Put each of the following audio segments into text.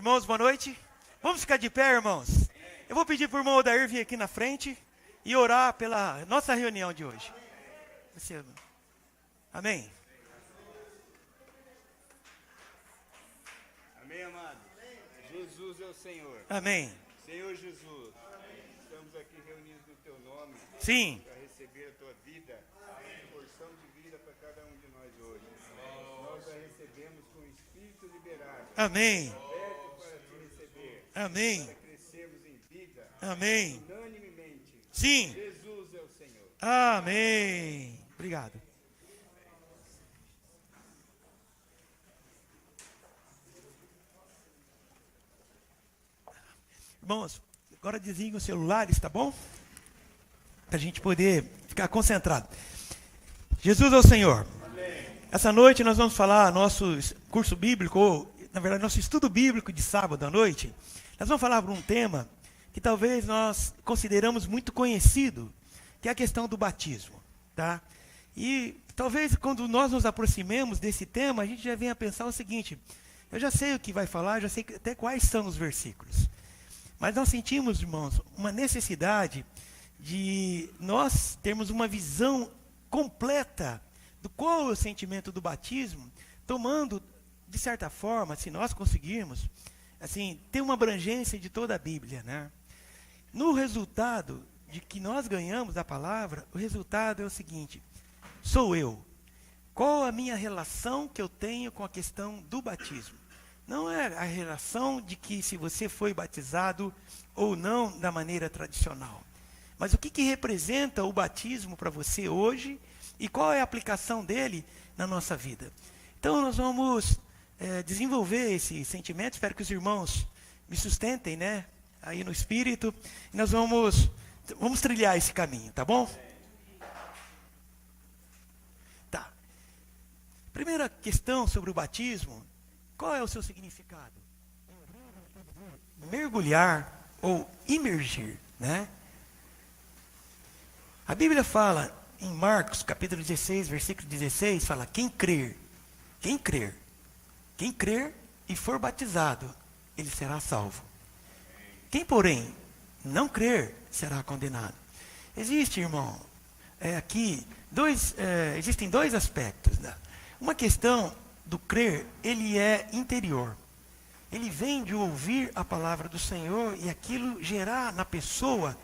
Irmãos, boa noite. Vamos ficar de pé, irmãos? Eu vou pedir para o irmão Odair vir aqui na frente e orar pela nossa reunião de hoje. Amém. Amém, amado. Jesus é o Senhor. Amém. Senhor Jesus, estamos aqui reunidos no Teu nome. Sim. Para receber a Tua vida, porção de vida para cada um de nós hoje. Nós a recebemos com o Espírito liberado. Amém. Aberto para Te receber. Amém. Para crescermos em vida. Amém. Unanimemente. Sim. Jesus é o Senhor. Amém. Obrigado. Irmãos, agora desliguem os celulares, tá bom? Para a gente poder ficar concentrado. Jesus é o Senhor. Amém. Essa noite nós vamos falar nosso curso bíblico, ou, na verdade, nosso estudo bíblico de sábado à noite. Nós vamos falar por um tema que talvez nós consideramos muito conhecido, que é a questão do batismo, tá? E talvez quando nós nos aproximemos desse tema, a gente já venha a pensar o seguinte: eu já sei o que vai falar, já sei até quais são os versículos. Mas nós sentimos, irmãos, uma necessidade de nós termos uma visão completa do qual é o sentimento do batismo, tomando, de certa forma, se nós conseguirmos, assim, ter uma abrangência de toda a Bíblia, né? No resultado de que nós ganhamos da palavra, o resultado é o seguinte: sou eu. Qual a minha relação que eu tenho com a questão do batismo? Não é a relação de que se você foi batizado ou não da maneira tradicional. Mas o que representa o batismo para você hoje e qual é a aplicação dele na nossa vida. Então nós vamos desenvolver esse sentimento, espero que os irmãos me sustentem, né, aí no Espírito, e nós vamos trilhar esse caminho, tá bom? Tá. Primeira questão sobre o batismo. Qual é o seu significado? Mergulhar ou imergir, né? A Bíblia fala em Marcos, capítulo 16, versículo 16, fala: quem crer e for batizado, ele será salvo. Quem, porém, não crer, será condenado. Existe, irmão, existem dois aspectos, né? Uma questão do crer, ele é interior. Ele vem de ouvir a palavra do Senhor e aquilo gerar na pessoa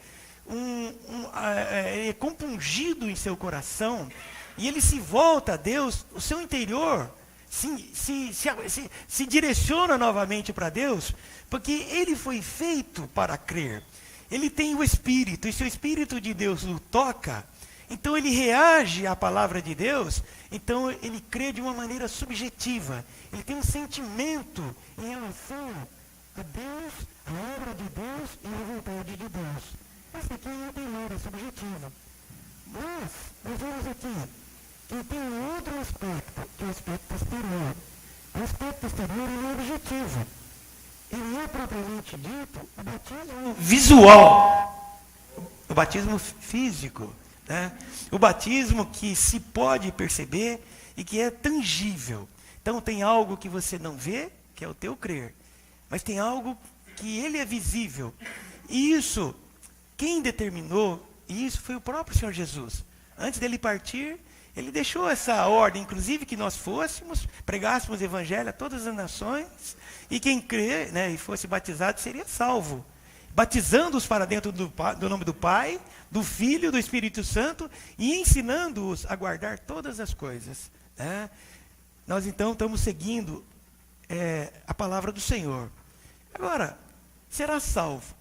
é compungido em seu coração, e ele se volta a Deus, o seu interior se direciona novamente para Deus, porque ele foi feito para crer. Ele tem o Espírito, e se o Espírito de Deus o toca, então ele reage à palavra de Deus, então ele crê de uma maneira subjetiva. Ele tem um sentimento em relação a Deus, a obra de Deus e a vontade de Deus. Essa aqui é a maneira subjetiva. Mas nós vemos aqui que tem um outro aspecto, que é o aspecto exterior. O aspecto exterior é objetivo. Ele é propriamente dito o batismo visual, o batismo físico, né? O batismo que se pode perceber e que é tangível. Então tem algo que você não vê, que é o teu crer, mas tem algo que ele é visível. E isso, quem determinou isso foi o próprio Senhor Jesus. Antes dele partir, ele deixou essa ordem, inclusive que nós pregássemos o evangelho a todas as nações, e quem crer, né, e fosse batizado seria salvo. Batizando-os para dentro do nome do Pai, do Filho, do Espírito Santo, e ensinando-os a guardar todas as coisas, né? Nós então estamos seguindo a palavra do Senhor. Agora, será salvo.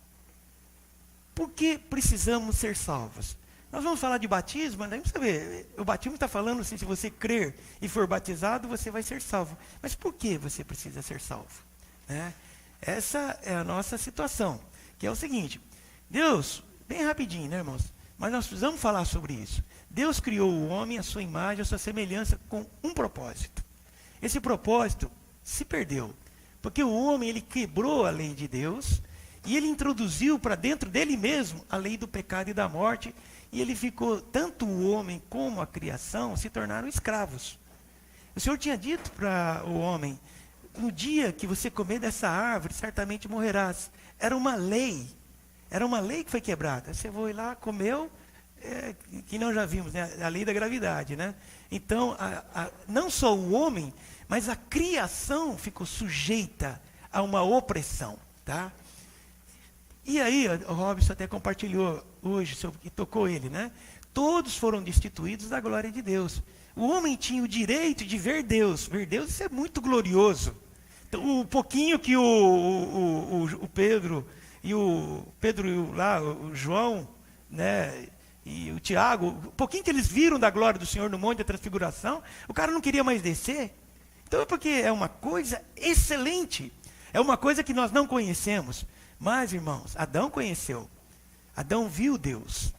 Por que precisamos ser salvos? Nós vamos falar de batismo, mas vamos saber, o batismo está falando assim: se você crer e for batizado, você vai ser salvo. Mas por que você precisa ser salvo, né? Essa é a nossa situação, que é o seguinte: Deus, bem rapidinho, né, irmãos? Mas nós precisamos falar sobre isso. Deus criou o homem à sua imagem, à sua semelhança, com um propósito. Esse propósito se perdeu, porque o homem, ele quebrou a lei de Deus, e ele introduziu para dentro dele mesmo a lei do pecado e da morte, e ele ficou, tanto o homem como a criação, se tornaram escravos. O Senhor tinha dito para o homem: no dia que você comer dessa árvore, certamente morrerás. Era uma lei que foi quebrada. Você foi lá, comeu, que nós já vimos, né? A lei da gravidade, né? Então, não só o homem, mas a criação ficou sujeita a uma opressão, tá? E aí, o Robson até compartilhou hoje, e tocou ele, né? Todos foram destituídos da glória de Deus. O homem tinha o direito de ver Deus. Ver Deus, isso é muito glorioso. Então, o pouquinho que o Pedro e o João, né, e o Tiago, o pouquinho que eles viram da glória do Senhor no Monte da Transfiguração, o cara não queria mais descer. Então é porque é uma coisa excelente. É uma coisa que nós não conhecemos. Mas, irmãos, Adão conheceu. Adão viu Deus.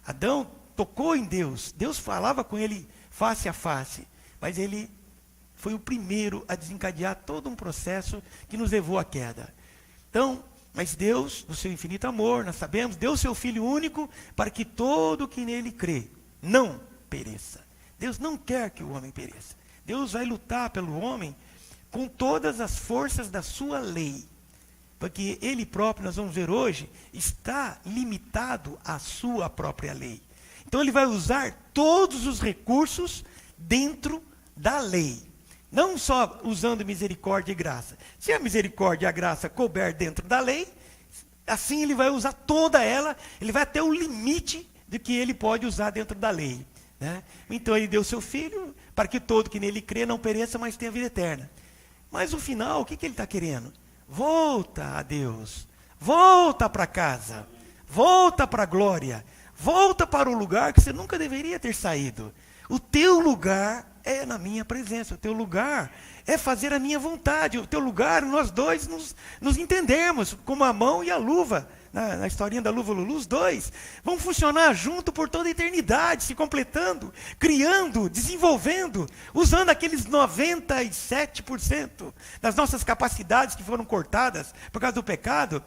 Adão tocou em Deus. Deus falava com ele face a face. Mas ele foi o primeiro a desencadear todo um processo que nos levou à queda. Então, mas Deus, no seu infinito amor, nós sabemos, deu o seu Filho único para que todo que nele crê não pereça. Deus não quer que o homem pereça. Deus vai lutar pelo homem com todas as forças da sua lei. Porque ele próprio, nós vamos ver hoje, está limitado à sua própria lei. Então ele vai usar todos os recursos dentro da lei. Não só usando misericórdia e graça. Se a misericórdia e a graça couber dentro da lei, assim ele vai usar toda ela, ele vai até o limite de que ele pode usar dentro da lei, né? Então ele deu seu Filho para que todo que nele crê não pereça, mas tenha vida eterna. Mas no final, o que ele está querendo? Volta a Deus, volta para casa, volta para a glória, volta para o lugar que você nunca deveria ter saído. O teu lugar é na minha presença, o teu lugar é fazer a minha vontade, o teu lugar, nós dois nos entendermos, como a mão e a luva, na historinha da luva Lulu, os dois vão funcionar junto por toda a eternidade, se completando, criando, desenvolvendo, usando aqueles 97% das nossas capacidades que foram cortadas por causa do pecado.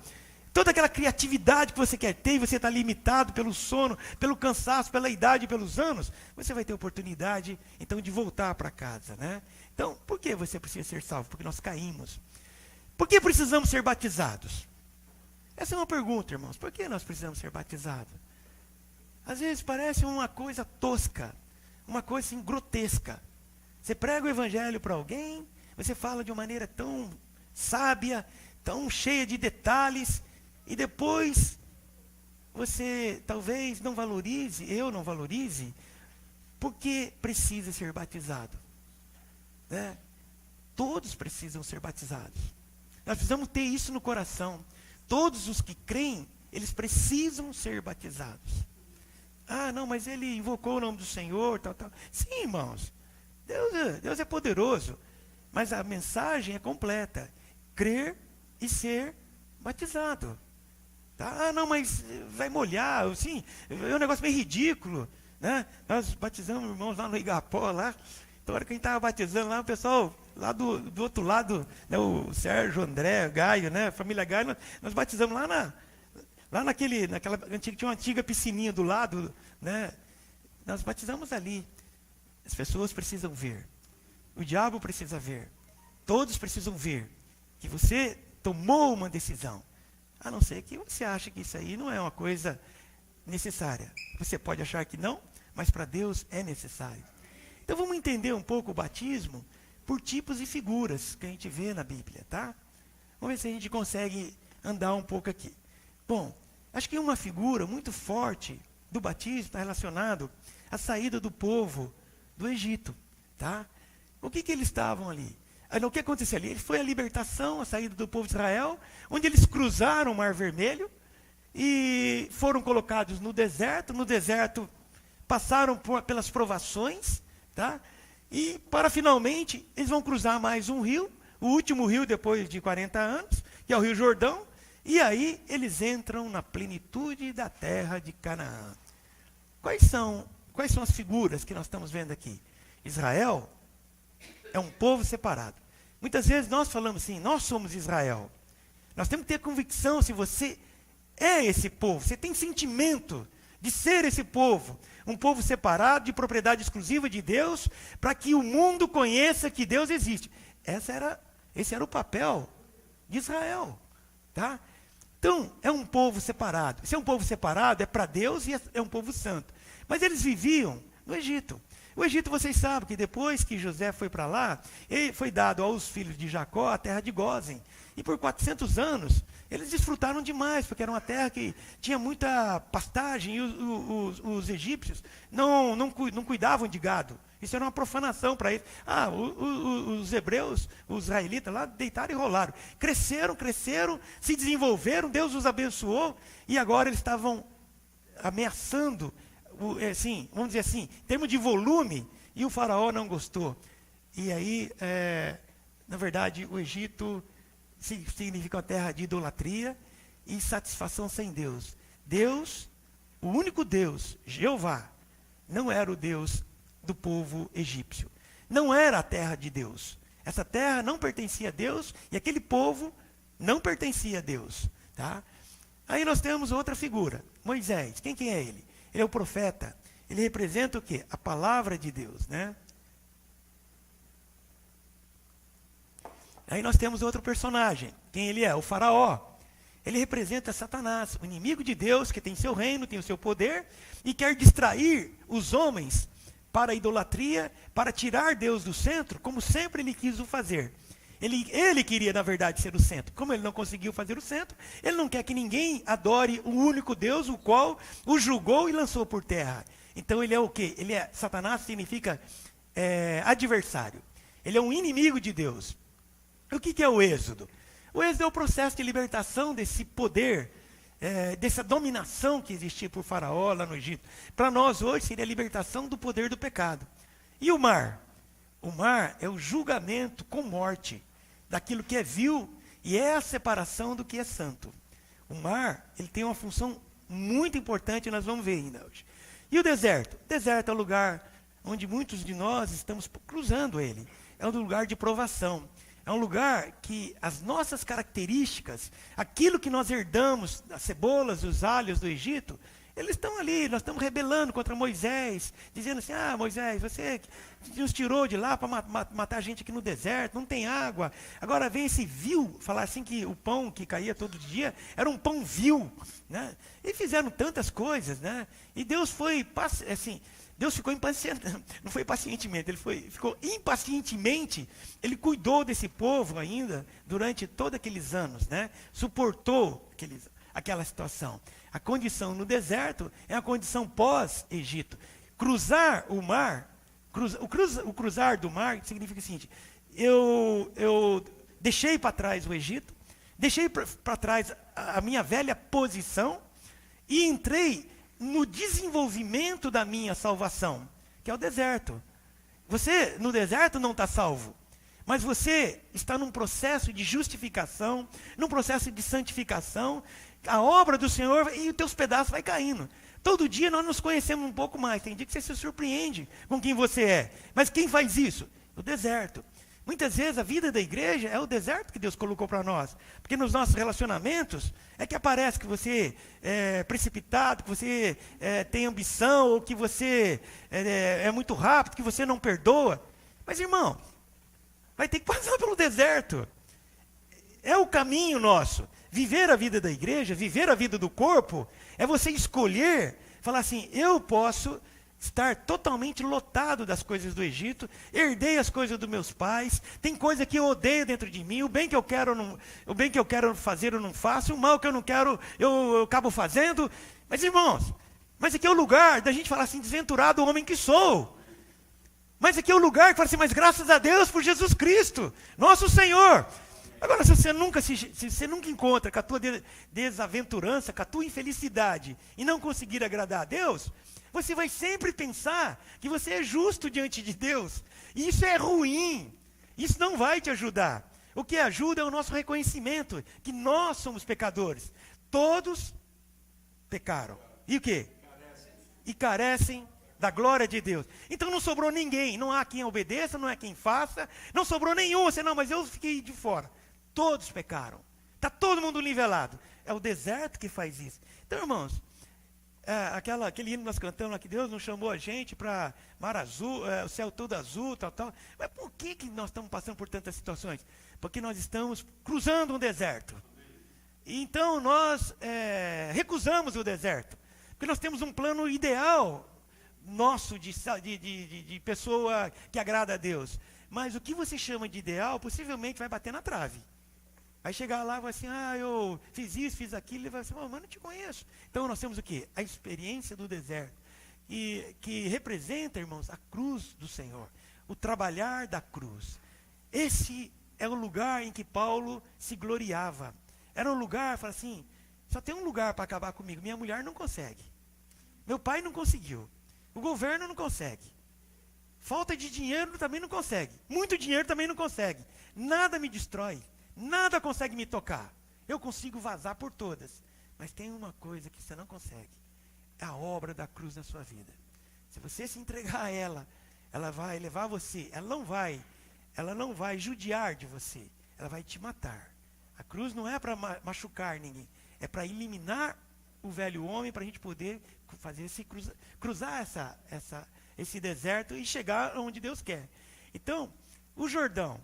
Toda aquela criatividade que você quer ter, e você está limitado pelo sono, pelo cansaço, pela idade, pelos anos, você vai ter oportunidade, então, de voltar para casa, né? Então, por que você precisa ser salvo? Porque nós caímos. Por que precisamos ser batizados? Essa é uma pergunta, irmãos. Por que nós precisamos ser batizados? Às vezes parece uma coisa tosca, uma coisa assim, grotesca. Você prega o evangelho para alguém, você fala de uma maneira tão sábia, tão cheia de detalhes, e depois você talvez não valorize, eu não valorize, porque precisa ser batizado, né? Todos precisam ser batizados. Nós precisamos ter isso no coração. Todos os que creem, eles precisam ser batizados. Ah, não, mas ele invocou o nome do Senhor, tal, tal. Sim, irmãos, Deus é poderoso, mas a mensagem é completa. Crer e ser batizado. Tá? Ah, não, mas vai molhar, assim, é um negócio meio ridículo, né? Nós batizamos irmãos lá no Igapó, lá. Então, a hora que a gente estava batizando lá, o pessoal lá do outro lado, né, o Sérgio, André, Gaio, né, a família Gaio, nós batizamos tinha uma antiga piscininha do lado, né? Nós batizamos ali. As pessoas precisam ver. O diabo precisa ver. Todos precisam ver que você tomou uma decisão. A não ser que você ache que isso aí não é uma coisa necessária. Você pode achar que não, mas para Deus é necessário. Então vamos entender um pouco o batismo por tipos e figuras que a gente vê na Bíblia, tá? Vamos ver se a gente consegue andar um pouco aqui. Bom, acho que uma figura muito forte do batismo está relacionado à saída do povo do Egito, tá? O que eles estavam ali? O que aconteceu ali? Foi a libertação, a saída do povo de Israel, onde eles cruzaram o Mar Vermelho e foram colocados no deserto passaram pelas provações, tá? E para finalmente, eles vão cruzar mais um rio, o último rio depois de 40 anos, que é o Rio Jordão, e aí eles entram na plenitude da terra de Canaã. Quais são as figuras que nós estamos vendo aqui? Israel é um povo separado. Muitas vezes nós falamos assim, nós somos Israel. Nós temos que ter convicção se você é esse povo, você tem sentimento de ser esse povo, um povo separado, de propriedade exclusiva de Deus, para que o mundo conheça que Deus existe. Esse era o papel de Israel, tá? Então, é um povo separado. Se é um povo separado, é para Deus e é um povo santo. Mas eles viviam no Egito. O Egito, vocês sabem que depois que José foi para lá, ele foi dado aos filhos de Jacó a terra de Gósen. E por 400 anos, eles desfrutaram demais, porque era uma terra que tinha muita pastagem e os egípcios não cuidavam de gado. Isso era uma profanação para eles. Os hebreus, os israelitas lá, deitaram e rolaram. Cresceram, se desenvolveram, Deus os abençoou, e agora eles estavam ameaçando, assim, vamos dizer assim, em termos de volume, e o faraó não gostou. E aí, na verdade, o Egito significa uma terra de idolatria e satisfação sem Deus. Deus, o único Deus, Jeová, não era o Deus do povo egípcio. Não era a terra de Deus. Essa terra não pertencia a Deus e aquele povo não pertencia a Deus. Tá? Aí nós temos outra figura, Moisés. Quem que é ele? Ele é o profeta. Ele representa o quê? A palavra de Deus, né? Aí nós temos outro personagem. Quem ele é? O faraó. Ele representa Satanás, o inimigo de Deus, que tem seu reino, tem o seu poder, e quer distrair os homens para a idolatria, para tirar Deus do centro, como sempre ele quis o fazer. Ele queria, na verdade, ser o centro. Como ele não conseguiu fazer o centro, ele não quer que ninguém adore o único Deus, o qual o julgou e lançou por terra. Então ele é o quê? Satanás significa adversário. Ele é um inimigo de Deus. O que é o Êxodo? O Êxodo é o processo de libertação desse poder, dessa dominação que existia por Faraó lá no Egito. Para nós hoje seria a libertação do poder do pecado. E o mar? O mar é o julgamento com morte daquilo que é vil e é a separação do que é santo. O mar, ele tem uma função muito importante, nós vamos ver ainda hoje. E o deserto? O deserto é o lugar onde muitos de nós estamos cruzando ele. É um lugar de provação. É um lugar que as nossas características, aquilo que nós herdamos, as cebolas, os alhos do Egito, eles estão ali, nós estamos rebelando contra Moisés, dizendo assim, Moisés, você nos tirou de lá para matar a gente aqui no deserto, não tem água. Agora vem esse vil, falar assim que o pão que caía todo dia era um pão vil, né? E fizeram tantas coisas, né? E Deus foi, assim, Deus ficou impaciente, não foi pacientemente, ficou impacientemente, ele cuidou desse povo ainda durante todos aqueles anos, né? Suportou aquela situação. A condição no deserto é a condição pós-Egito. Cruzar o mar, o cruzar do mar significa o seguinte, eu deixei para trás o Egito, deixei para trás a minha velha posição e entrei no desenvolvimento da minha salvação, que é o deserto. Você, no deserto, não está salvo, mas você está num processo de justificação, num processo de santificação, a obra do Senhor e os teus pedaços vai caindo. Todo dia nós nos conhecemos um pouco mais, tem dia que você se surpreende com quem você é, mas quem faz isso? O deserto. Muitas vezes a vida da igreja é o deserto que Deus colocou para nós. Porque nos nossos relacionamentos é que aparece que você é precipitado, que você tem ambição, ou que você é muito rápido, que você não perdoa. Mas, irmão, vai ter que passar pelo deserto. É o caminho nosso. Viver a vida da igreja, viver a vida do corpo, é você escolher, falar assim, eu posso estar totalmente lotado das coisas do Egito, herdei as coisas dos meus pais, tem coisa que eu odeio dentro de mim, o bem que eu quero fazer eu não faço, o mal que eu não quero eu acabo fazendo. Mas irmãos, aqui é o lugar da gente falar assim, desventurado homem que sou. Mas aqui é o lugar que fala assim, mas graças a Deus por Jesus Cristo, nosso Senhor. Agora, se você nunca encontra com a tua desaventurança, com a tua infelicidade e não conseguir agradar a Deus, você vai sempre pensar que você é justo diante de Deus. E isso é ruim. Isso não vai te ajudar. O que ajuda é o nosso reconhecimento que nós somos pecadores. Todos pecaram. E o quê? E carecem da glória de Deus. Então não sobrou ninguém. Não há quem obedeça, não há quem faça. Não sobrou nenhum. Você não, mas eu fiquei de fora. Todos pecaram. Está todo mundo nivelado. É o deserto que faz isso. Então, irmãos, aquele hino que nós cantamos lá, que Deus nos chamou a gente para mar azul, o céu todo azul, tal. Mas por que nós estamos passando por tantas situações? Porque nós estamos cruzando um deserto. E então nós recusamos o deserto. Porque nós temos um plano ideal nosso de pessoa que agrada a Deus. Mas o que você chama de ideal, possivelmente vai bater na trave. Vai chegar lá e vai assim, eu fiz isso, fiz aquilo, e vai assim, mas não te conheço. Então nós temos o quê? A experiência do deserto, que representa, irmãos, a cruz do Senhor, o trabalhar da cruz. Esse é o lugar em que Paulo se gloriava. Era um lugar, fala assim, só tem um lugar para acabar comigo, minha mulher não consegue, meu pai não conseguiu, o governo não consegue, falta de dinheiro também não consegue, muito dinheiro também não consegue, nada me destrói. Nada consegue me tocar. Eu consigo vazar por todas. Mas tem uma coisa que você não consegue. É a obra da cruz na sua vida. Se você se entregar a ela, ela vai levar você. Ela não vai judiar de você. Ela vai te matar. A cruz não é para machucar ninguém. É para eliminar o velho homem, para a gente poder fazer cruzar esse deserto e chegar onde Deus quer. Então, o Jordão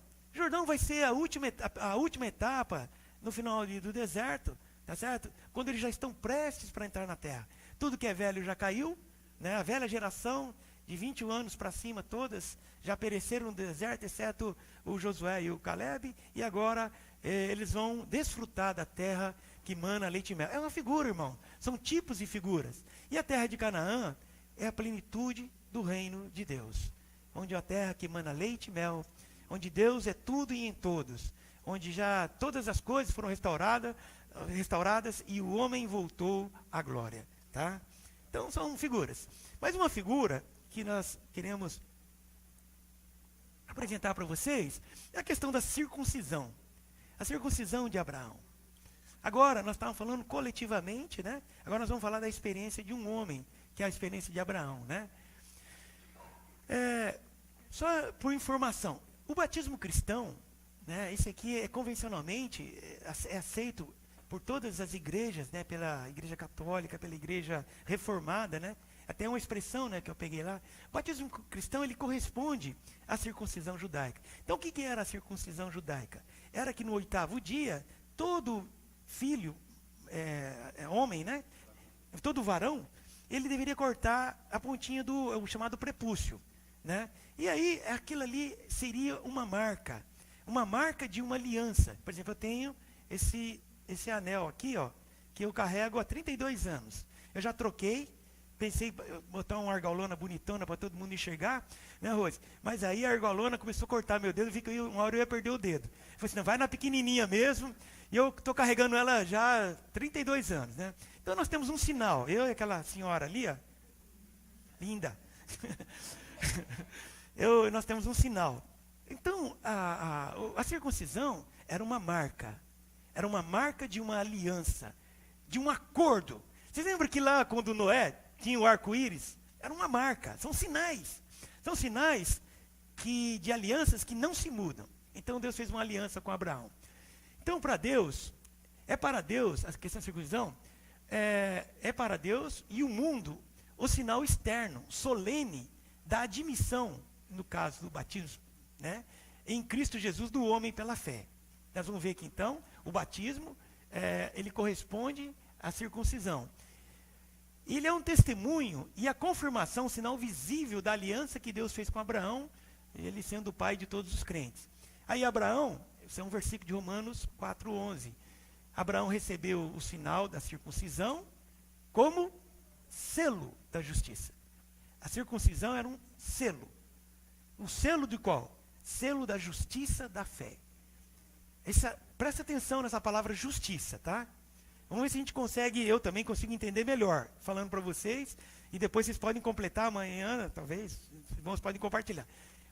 vai ser a última etapa no final do deserto, tá certo? Quando eles já estão prestes para entrar na terra. Tudo que é velho já caiu, né? A velha geração de 21 anos para cima, todas já pereceram no deserto, exceto o Josué e o Caleb, e agora eles vão desfrutar da terra que mana leite e mel. É uma figura, irmão, são tipos e figuras. E a terra de Canaã é a plenitude do reino de Deus, onde a terra que mana leite e mel, onde Deus é tudo e em todos, onde já todas as coisas foram restauradas e o homem voltou à glória, tá? Então são figuras. Mas uma figura que nós queremos apresentar para vocês é a questão da circuncisão. A circuncisão de Abraão. Agora nós estávamos falando coletivamente, né? Agora nós vamos falar da experiência de um homem, que é a experiência de Abraão, né? Só por informação, o batismo cristão, né, esse aqui é convencionalmente aceito por todas as igrejas, né, pela igreja católica, pela igreja reformada, né, até uma expressão, né, que eu peguei lá. O batismo cristão, ele corresponde à circuncisão judaica. Então o que era a circuncisão judaica? Era que no 8º dia, todo filho, homem, né, todo varão, ele deveria cortar a pontinha o chamado prepúcio, né? E aí, aquilo ali seria uma marca de uma aliança. Por exemplo, eu tenho esse anel aqui, ó, que eu carrego há 32 anos. Eu já troquei, pensei em botar uma argolona bonitona para todo mundo enxergar, né, Rose? Mas aí a argolona começou a cortar meu dedo, vi que uma hora eu ia perder o dedo. Eu falei assim, não, vai na pequenininha mesmo, e eu estou carregando ela já há 32 anos, né? Então nós temos um sinal, eu e aquela senhora ali, ó, linda. Nós temos um sinal. Então, a circuncisão era uma marca de uma aliança, de um acordo. Vocês lembram que lá, quando Noé tinha o arco-íris? Era uma marca, são sinais de alianças que não se mudam. Então, Deus fez uma aliança com Abraão. Então, para Deus, a questão da circuncisão, é para Deus e o mundo o sinal externo, solene, da admissão, no caso do batismo, né, em Cristo Jesus do homem pela fé. Nós vamos ver que então o batismo ele corresponde à circuncisão. Ele é um testemunho e a confirmação, sinal visível da aliança que Deus fez com Abraão, ele sendo o pai de todos os crentes. Aí Abraão, esse é um versículo de Romanos 4:11. Abraão recebeu o sinal da circuncisão como selo da justiça. A circuncisão era um selo. O selo de qual? Selo da justiça da fé. Presta atenção nessa palavra justiça, tá? Vamos ver se a gente consegue, eu também consigo entender melhor, falando para vocês, e depois vocês podem completar amanhã, talvez, os irmãos podem compartilhar.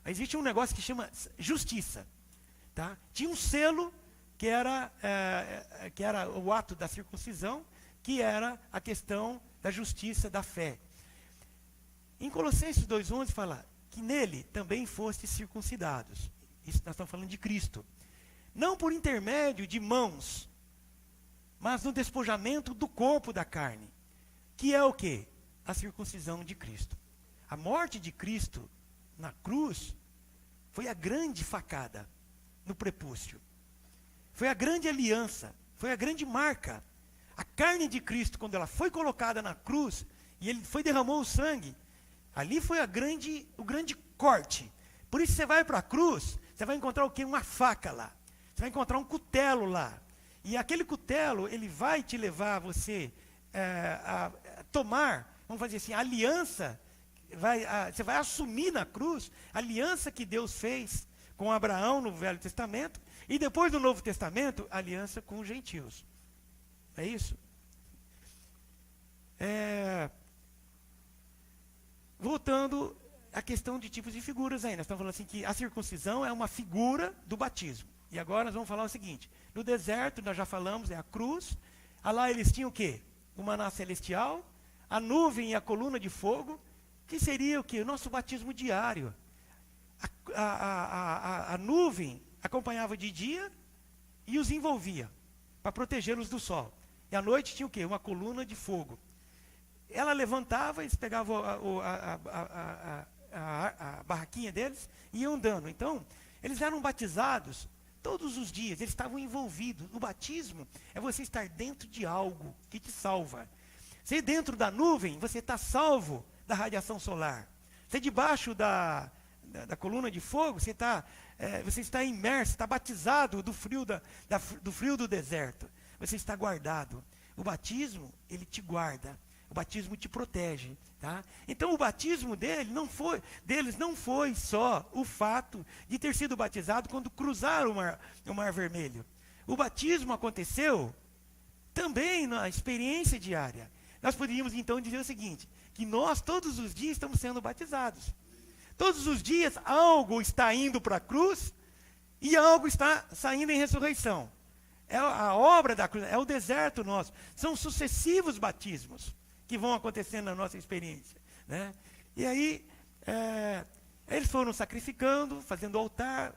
Existe um negócio que chama justiça, tá? Tinha um selo que era o ato da circuncisão, que era a questão da justiça da fé. Em Colossenses 2:11 fala que nele também fostes circuncidados. Isso nós estamos falando de Cristo. Não por intermédio de mãos, mas no despojamento do corpo da carne, que é o quê? A circuncisão de Cristo. A morte de Cristo na cruz foi a grande facada no prepúcio. Foi a grande aliança, foi a grande marca. A carne de Cristo, quando ela foi colocada na cruz, e ele derramou o sangue, ali foi o grande corte. Por isso você vai para a cruz, você vai encontrar o quê? Uma faca lá. Você vai encontrar um cutelo lá. E aquele cutelo, ele vai te levar você a tomar, vamos fazer assim, a aliança, você vai assumir na cruz a aliança que Deus fez com Abraão no Velho Testamento, e depois do Novo Testamento, a aliança com os gentios. É isso? Voltando à questão de tipos e figuras aí. Nós estamos falando assim que a circuncisão é uma figura do batismo. E agora nós vamos falar o seguinte. No deserto, nós já falamos, é a cruz. Lá eles tinham o quê? O maná celestial, a nuvem e a coluna de fogo, que seria o quê? O nosso batismo diário. A nuvem acompanhava de dia e os envolvia, para protegê-los do sol. E à noite tinha o quê? Uma coluna de fogo. Ela levantava, eles pegavam a barraquinha deles e iam andando. Então, eles eram batizados todos os dias, eles estavam envolvidos. O batismo é você estar dentro de algo que te salva. Você dentro da nuvem, você está salvo da radiação solar. Você debaixo da coluna de fogo, você está imerso, está batizado do frio do deserto. Você está guardado. O batismo, ele te guarda. O batismo te protege. Tá? Então o batismo deles não foi só o fato de ter sido batizado quando cruzaram o mar Vermelho. O batismo aconteceu também na experiência diária. Nós poderíamos então dizer o seguinte, que nós todos os dias estamos sendo batizados. Todos os dias algo está indo para a cruz e algo está saindo em ressurreição. É a obra da cruz, é o deserto nosso. São sucessivos batismos que vão acontecendo na nossa experiência. Né? E aí, eles foram sacrificando, fazendo altar,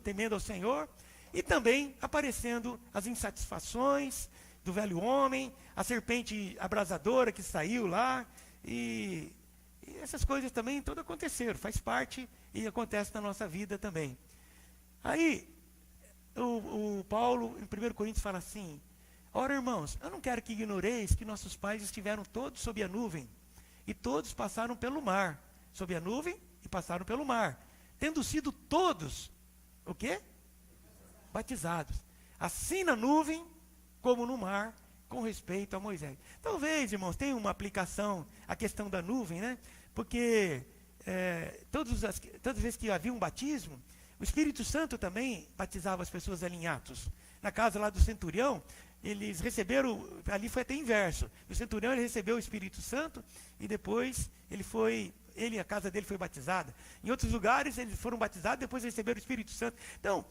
temendo ao Senhor, e também aparecendo as insatisfações do velho homem, a serpente abrasadora que saiu lá, e essas coisas também todas aconteceram, faz parte e acontece na nossa vida também. Aí, o Paulo, em 1 Coríntios, fala assim, ora, irmãos, eu não quero que ignoreis que nossos pais estiveram todos sob a nuvem, e todos passaram pelo mar, sob a nuvem e passaram pelo mar, tendo sido todos, o quê? Batizados, assim na nuvem, como no mar, com respeito a Moisés. Talvez, irmãos, tenha uma aplicação à questão da nuvem, né? Porque todas as vezes que havia um batismo, o Espírito Santo também batizava as pessoas ali em Atos. Na casa lá do centurião, eles receberam, ali foi até inverso. O centurião ele recebeu o Espírito Santo e depois a casa dele foi batizada. Em outros lugares eles foram batizados, depois receberam o Espírito Santo. Então,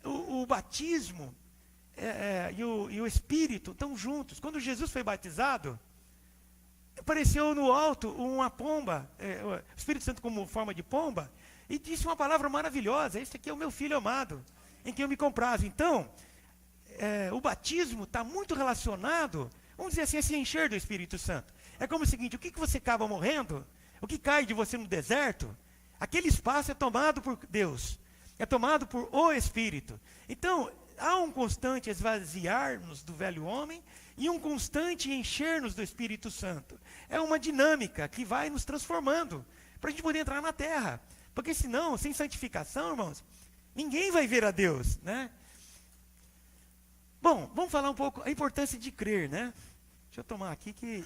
o batismo e o Espírito estão juntos. Quando Jesus foi batizado, apareceu no alto uma pomba, o Espírito Santo como forma de pomba, e disse uma palavra maravilhosa, esse aqui é o meu filho amado, em quem eu me comprazo. Então, o batismo está muito relacionado, vamos dizer assim, a se encher do Espírito Santo. É como o seguinte, o que você acaba morrendo, o que cai de você no deserto, aquele espaço é tomado por Deus, é tomado por o Espírito. Então, há um constante esvaziar-nos do velho homem e um constante encher-nos do Espírito Santo. É uma dinâmica que vai nos transformando para a gente poder entrar na terra. Porque senão, sem santificação, irmãos, ninguém vai ver a Deus, né? Bom, vamos falar um pouco a importância de crer, né? Deixa eu tomar aqui que...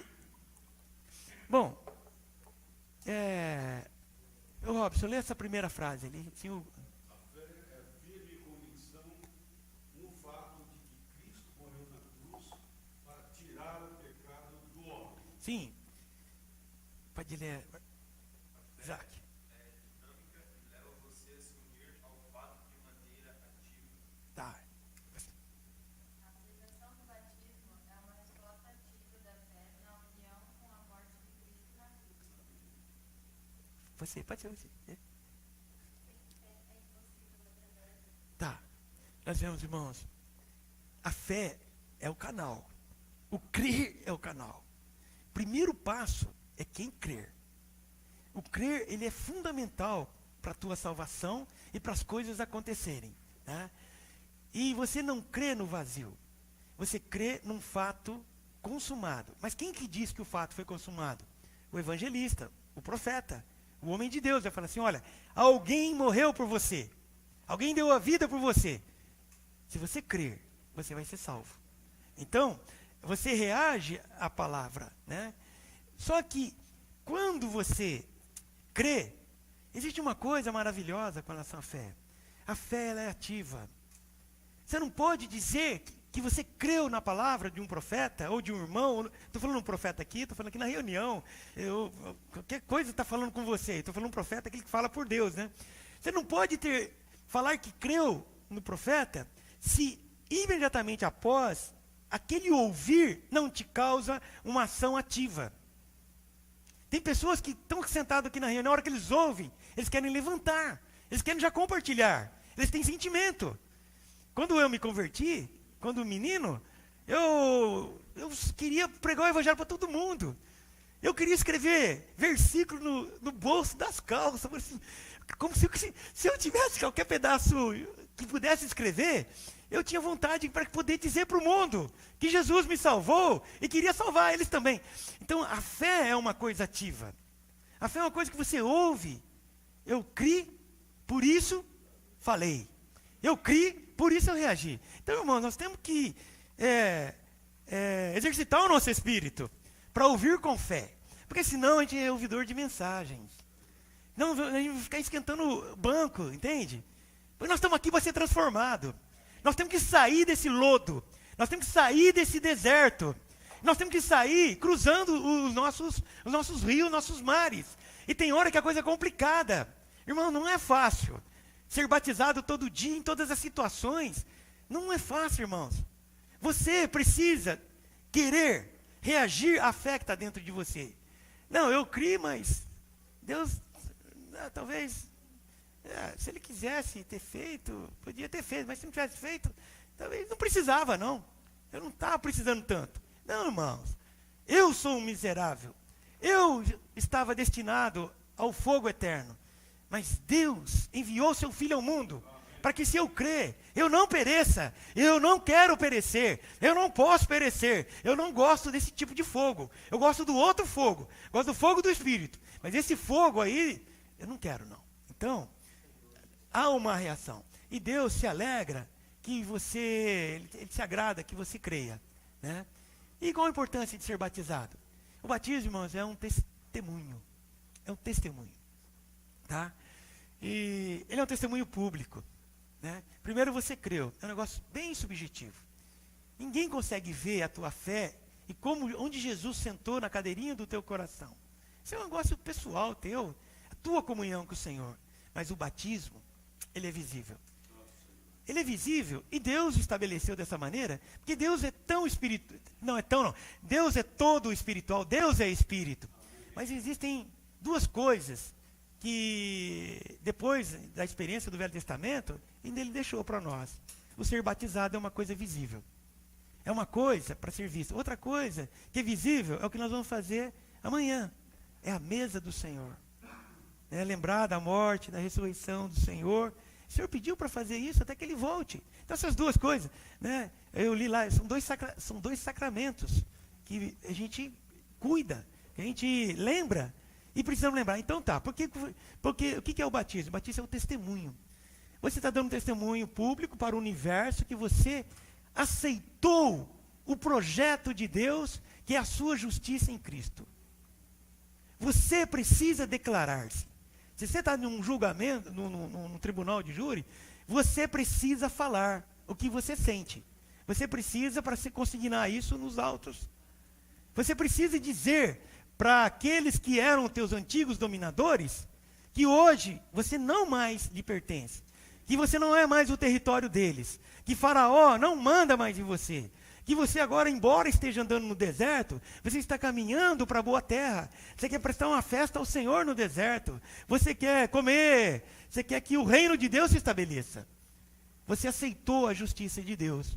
Bom, Robson, lê essa primeira frase ali. Assim, A fé é firme convicção no fato de que Cristo morreu na cruz para tirar o pecado do homem. Sim. Pode ler, Isaac. Leva você a se unir ao fato de maneira ativa. Tá. A aplicação do batismo é uma resposta ativa da fé na união com a morte de Cristo na cruz. Pode ser você. Tá. Nós vemos, irmãos, a fé é o canal. O crer é o canal. primeiro passo é quem crer. O crer, ele é fundamental para a tua salvação e para as coisas acontecerem. Tá? E você não crê no vazio. Você crê num fato consumado. Mas quem que diz que o fato foi consumado? O evangelista, o profeta, o homem de Deus. Vai falar assim, olha, alguém morreu por você. Alguém deu a vida por você. Se você crer, você vai ser salvo. Então, você reage à palavra, né? Só que, quando você crê, existe uma coisa maravilhosa com relação à fé. A fé, ela é ativa. Você não pode dizer que você creu na palavra de um profeta ou de um irmão. Estou falando um profeta aqui, estou falando aqui na reunião. Qualquer coisa está falando com você. Estou falando um profeta, aquele que fala por Deus, né? Você não pode falar que creu no profeta se imediatamente após aquele ouvir não te causa uma ação ativa. Tem pessoas que estão sentadas aqui na reunião, na hora que eles ouvem, eles querem levantar, eles querem já compartilhar, eles têm sentimento. Quando eu me converti, quando menino, eu queria pregar o evangelho para todo mundo. Eu queria escrever versículo no bolso das calças, assim, como se eu tivesse qualquer pedaço que pudesse escrever, eu tinha vontade para poder dizer para o mundo que Jesus me salvou e queria salvar eles também. Então, a fé é uma coisa ativa. A fé é uma coisa que você ouve. Eu criei, por isso falei. Eu criei, por isso eu reagi. Então, irmão, nós temos que exercitar o nosso espírito para ouvir com fé. Porque senão a gente é ouvidor de mensagens. Não, a gente vai ficar esquentando o banco, entende? Porque nós estamos aqui para ser transformado. Nós temos que sair desse lodo. Nós temos que sair desse deserto. Nós temos que sair cruzando os nossos rios, nossos mares. E tem hora que a coisa é complicada. Irmão, não é fácil. Ser batizado todo dia, em todas as situações. Não é fácil, irmãos. Você precisa querer reagir à fé que está dentro de você. Não, eu criei, mas Deus, talvez... se ele quisesse ter feito, podia ter feito, mas se não tivesse feito, talvez não precisava, não. Eu não estava precisando tanto. Não, irmãos, eu sou um miserável. Eu estava destinado ao fogo eterno. Mas Deus enviou seu Filho ao mundo, para que se eu crer, eu não pereça. Eu não quero perecer, eu não posso perecer. Eu não gosto desse tipo de fogo. Eu gosto do outro fogo, gosto do fogo do Espírito. Mas esse fogo aí, eu não quero, não. Então, há uma reação. E Deus se alegra que você, Ele se agrada que você creia. Né? E qual a importância de ser batizado? O batismo, irmãos, é um testemunho. É um testemunho. Tá? E ele é um testemunho público. Né? Primeiro você creu. É um negócio bem subjetivo. Ninguém consegue ver a tua fé e onde Jesus sentou na cadeirinha do teu coração. Isso é um negócio pessoal teu. A tua comunhão com o Senhor. Mas o batismo, ele é visível. Ele é visível e Deus estabeleceu dessa maneira, porque Deus é tão espiritual. Não. Deus é todo espiritual, Deus é espírito. Mas existem duas coisas que, depois da experiência do Velho Testamento, ainda ele deixou para nós. O ser batizado é uma coisa visível. É uma coisa para ser vista. Outra coisa que é visível é o que nós vamos fazer amanhã. É a mesa do Senhor. É lembrar da morte, da ressurreição do Senhor. O Senhor pediu para fazer isso até que Ele volte. Então essas duas coisas, né? Eu li lá, são dois sacramentos que a gente cuida, que a gente lembra e precisamos lembrar. Então tá, porque o que é o batismo? O batismo é o testemunho. Você está dando um testemunho público para o universo que você aceitou o projeto de Deus, que é a sua justiça em Cristo. Você precisa declarar-se. Se você está num julgamento, num tribunal de júri, você precisa falar o que você sente. Você precisa, para se consignar isso nos autos. Você precisa dizer para aqueles que eram teus antigos dominadores, que hoje você não mais lhe pertence. Que você não é mais o território deles. Que Faraó não manda mais em você. Que você agora, embora esteja andando no deserto, você está caminhando para a boa terra. Você quer prestar uma festa ao Senhor no deserto. Você quer comer. Você quer que o reino de Deus se estabeleça. Você aceitou a justiça de Deus.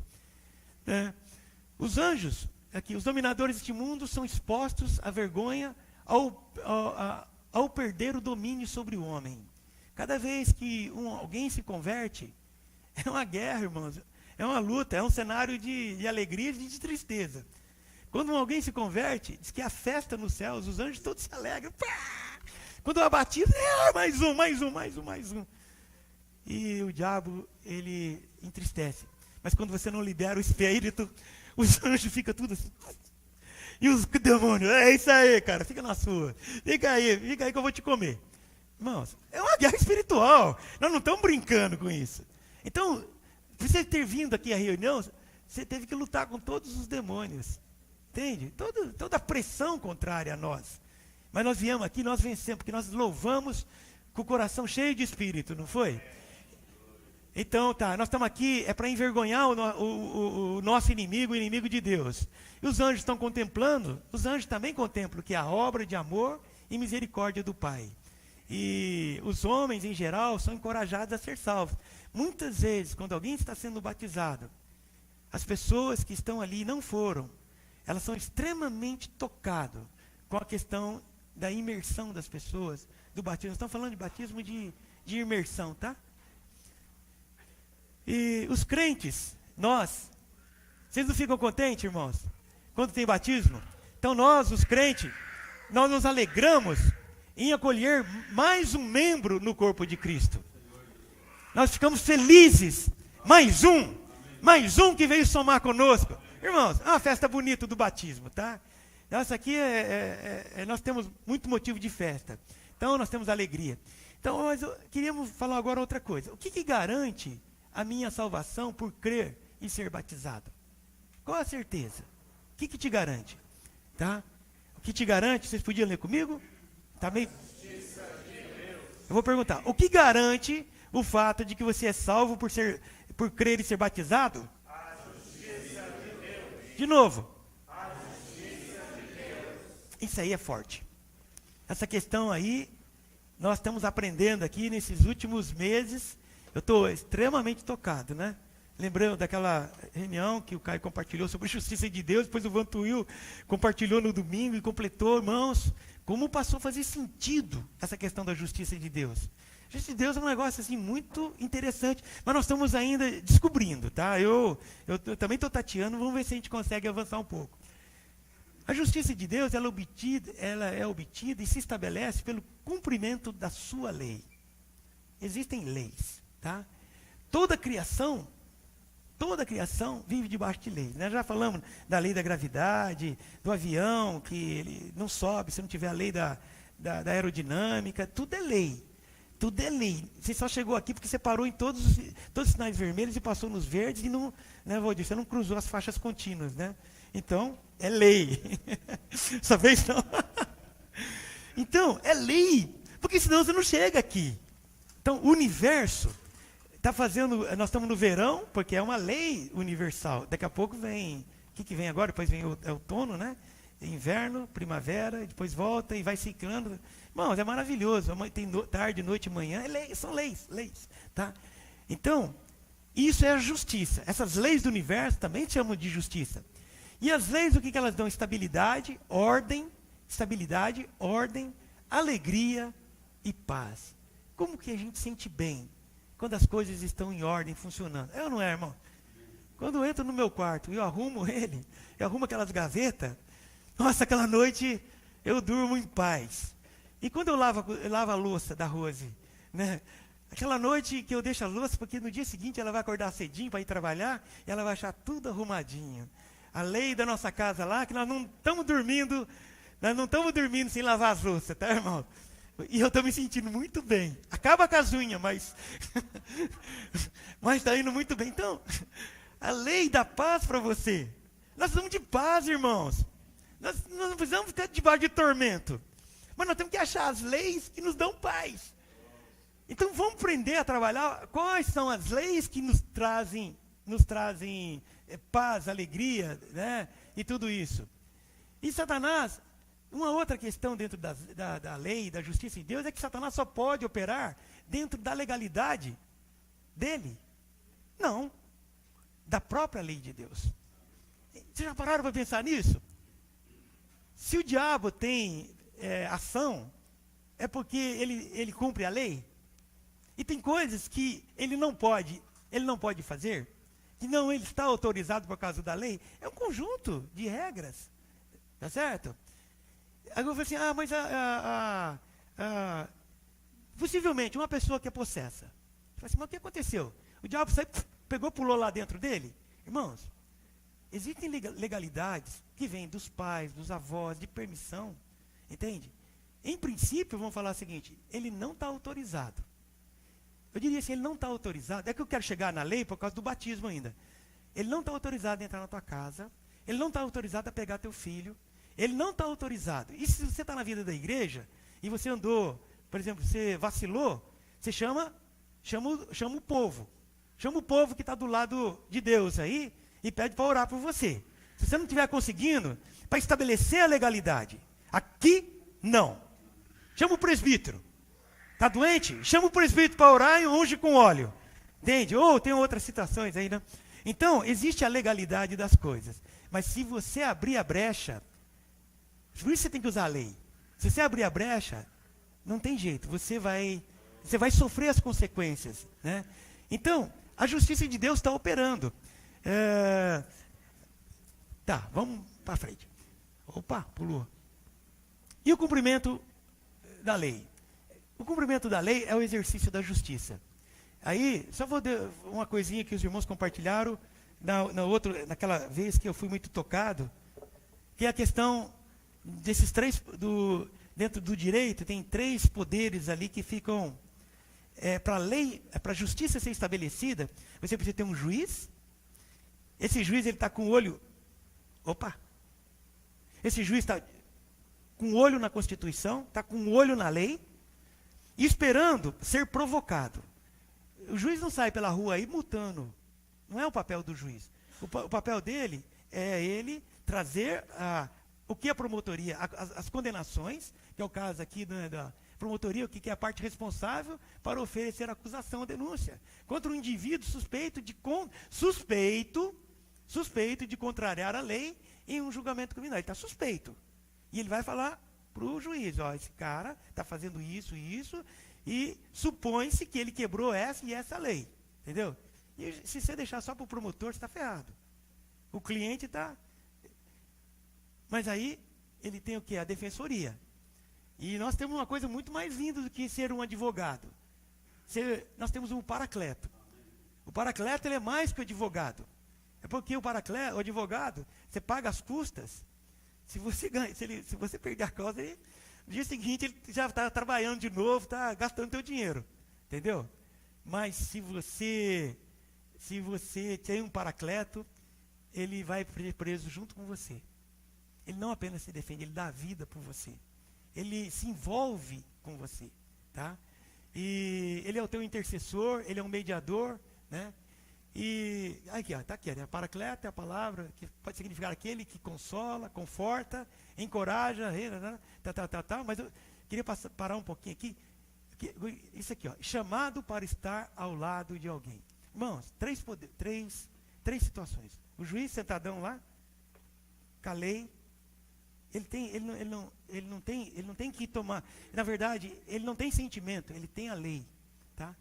Os anjos, aqui, os dominadores deste mundo são expostos à vergonha ao perder o domínio sobre o homem. Cada vez que alguém se converte, é uma guerra, irmãos, é uma luta, é um cenário de alegria e de tristeza. Quando alguém se converte, diz que a festa nos céus, os anjos todos se alegram. Pá! Quando é batido, mais um. E o diabo, ele entristece. Mas quando você não libera o espírito, os anjos ficam tudo assim. E os demônios, é isso aí, cara, fica na sua. Fica aí que eu vou te comer. Irmãos, é uma guerra espiritual. Nós não estamos brincando com isso. Então, para você ter vindo aqui à reunião, você teve que lutar com todos os demônios. Entende? Toda a pressão contrária a nós. Mas nós viemos aqui, nós vencemos, porque nós louvamos com o coração cheio de espírito, não foi? Então, tá, nós estamos aqui, é para envergonhar o nosso inimigo, o inimigo de Deus. E os anjos estão contemplando, os anjos também contemplam que é a obra de amor e misericórdia do Pai. E os homens, em geral, são encorajados a ser salvos. Muitas vezes, quando alguém está sendo batizado, as pessoas que estão ali não foram. Elas são extremamente tocadas com a questão da imersão das pessoas, do batismo. Estamos falando de batismo de imersão, tá? E os crentes, vocês não ficam contentes, irmãos, quando tem batismo? Então nós, os crentes, nós nos alegramos em acolher mais um membro no corpo de Cristo. Nós ficamos felizes. Mais um que veio somar conosco. Irmãos, é uma festa bonita do batismo, tá? Nossa, aqui nós temos muito motivo de festa. Então nós temos alegria. Então, mas queríamos falar agora outra coisa. O que garante a minha salvação por crer e ser batizado? Qual a certeza? O que te garante? Tá? O que te garante, vocês podiam ler comigo? Tá bem? Eu vou perguntar, o que garante o fato de que você é salvo por crer e ser batizado? A justiça de Deus. De novo. A justiça de Deus. Isso aí é forte. Essa questão aí, nós estamos aprendendo aqui nesses últimos meses. Eu estou extremamente tocado, né? Lembrando daquela reunião que o Caio compartilhou sobre a justiça de Deus, depois o Vantuil compartilhou no domingo e completou, irmãos, como passou a fazer sentido essa questão da justiça de Deus. A justiça de Deus é um negócio assim muito interessante, mas nós estamos ainda descobrindo, tá? Eu também estou tateando, vamos ver se a gente consegue avançar um pouco. A justiça de Deus, ela é obtida e se estabelece pelo cumprimento da sua lei. Existem leis, tá? Toda criação vive debaixo de leis. Nós já falamos da lei da gravidade, do avião, que ele não sobe se não tiver a lei da aerodinâmica. Tudo é lei. Tudo é lei. Você só chegou aqui porque você parou em todos os sinais vermelhos e passou nos verdes e não, né, Valdir, você não cruzou as faixas contínuas, né? Então, é lei. Essa vez não. Então, é lei. Porque senão você não chega aqui. Então, o universo está fazendo, nós estamos no verão, porque é uma lei universal. Daqui a pouco vem, o que vem agora? Depois vem o outono, né? Inverno, primavera, depois volta e vai ciclando. Irmãos, é maravilhoso. Tem tarde, noite, manhã, são leis, tá? Então, isso é a justiça. Essas leis do universo também chamam de justiça. E as leis, o que elas dão? Estabilidade, ordem, alegria e paz. Como que a gente sente bem quando as coisas estão em ordem, funcionando? É ou não é, irmão? Quando eu entro no meu quarto e eu arrumo aquelas gavetas, nossa, aquela noite eu durmo em paz. E quando eu lavo a louça da Rose, né? Aquela noite que eu deixo a louça, porque no dia seguinte ela vai acordar cedinho para ir trabalhar, e ela vai achar tudo arrumadinho. A lei da nossa casa lá, que nós não estamos dormindo sem lavar as louças, tá, irmão? E eu estou me sentindo muito bem. Acaba com as unhas, mas está indo muito bem. Então, a lei da paz para você. Nós precisamos de paz, irmãos. Nós não precisamos ficar debaixo de tormento. Mas nós temos que achar as leis que nos dão paz. Então, vamos aprender a trabalhar quais são as leis que nos trazem paz, alegria, né? E tudo isso. E Satanás... Uma outra questão dentro da lei, da justiça de Deus, é que Satanás só pode operar dentro da legalidade dele. Não. Da própria lei de Deus. Vocês já pararam para pensar nisso? Se o diabo tem ação, é porque ele cumpre a lei. E tem coisas que ele não pode fazer, que não ele está autorizado por causa da lei. É um conjunto de regras, tá certo? Agora eu falo assim, mas possivelmente uma pessoa que é possessa. Fala assim, mas o que aconteceu? O diabo pegou, pulou lá dentro dele? Irmãos, existem legalidades que vêm dos pais, dos avós, de permissão, entende? Em princípio, vamos falar o seguinte, ele não está autorizado. Eu diria assim, ele não está autorizado, é que eu quero chegar na lei por causa do batismo ainda. Ele não está autorizado a entrar na tua casa, ele não está autorizado a pegar teu filho, ele não está autorizado. E se você está na vida da igreja, e você andou, por exemplo, você vacilou, você chama o povo. Chama o povo que está do lado de Deus aí, e pede para orar por você. Se você não estiver conseguindo, para estabelecer a legalidade. Aqui, não. Chama o presbítero. Está doente? Chama o presbítero para orar e unge com óleo. Entende? Ou tem outras situações aí, né? Então, existe a legalidade das coisas. Mas se você abrir a brecha, por isso você tem que usar a lei. Se você abrir a brecha, não tem jeito. Você vai sofrer as consequências, né? Então, a justiça de Deus está operando. Tá, vamos para frente. Opa, pulou. E o cumprimento da lei? O cumprimento da lei é o exercício da justiça. Aí, só vou dar uma coisinha que os irmãos compartilharam naquela vez que eu fui muito tocado, que é a questão desses três, dentro do direito, tem 3 poderes ali que ficam, para a lei, para a justiça ser estabelecida, você precisa ter um juiz. Esse juiz, ele está com o olho, esse juiz está com o olho na Constituição, está com o olho na lei, esperando ser provocado. O juiz não sai pela rua aí multando. Não é o papel do juiz. O papel dele é ele trazer o que a promotoria, as condenações, que é o caso aqui da promotoria, que é a parte responsável para oferecer acusação ou denúncia contra um indivíduo suspeito de contrariar a lei em um julgamento criminal. Ele está suspeito. E ele vai falar para o juiz, esse cara está fazendo isso, e supõe-se que ele quebrou essa e essa lei. Entendeu? E se você deixar só para o promotor, você está ferrado. O cliente está... Mas aí, ele tem o quê? A defensoria. E nós temos uma coisa muito mais linda do que ser um advogado. Nós temos um paracleto. O paracleto, ele é mais que o advogado. É porque o advogado, você paga as custas. Se você perder a causa, no dia seguinte ele já está trabalhando de novo, está gastando teu dinheiro. Entendeu? Mas se você tem um paracleto, ele vai preso junto com você. Ele não apenas se defende, ele dá a vida por você. Ele se envolve com você. Tá? E ele é o teu intercessor, ele é um mediador, né? E aqui, está aqui, né? Paracleto é a palavra que pode significar aquele que consola, conforta, encoraja, mas eu queria parar um pouquinho aqui. Isso aqui, chamado para estar ao lado de alguém. Irmãos, três situações. O juiz sentadão lá, com a lei, ele não tem que tomar, na verdade, ele não tem sentimento, ele tem a lei. Tá?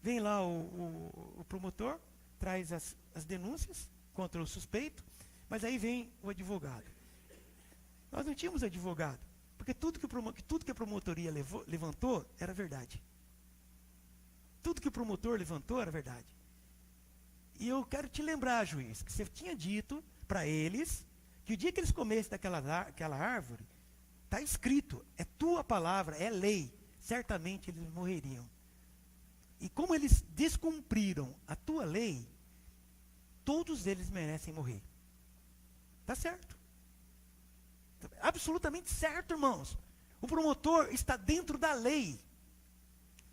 Vem lá o promotor, traz as denúncias contra o suspeito, mas aí vem o advogado. Nós não tínhamos advogado, porque tudo que a promotoria levantou era verdade. Tudo que o promotor levantou era verdade. E eu quero te lembrar, juiz, que você tinha dito para eles que o dia que eles comessem daquela árvore, está escrito, é tua palavra, é lei, certamente eles morreriam. E como eles descumpriram a tua lei, todos eles merecem morrer. Está certo. Absolutamente certo, irmãos. O promotor está dentro da lei.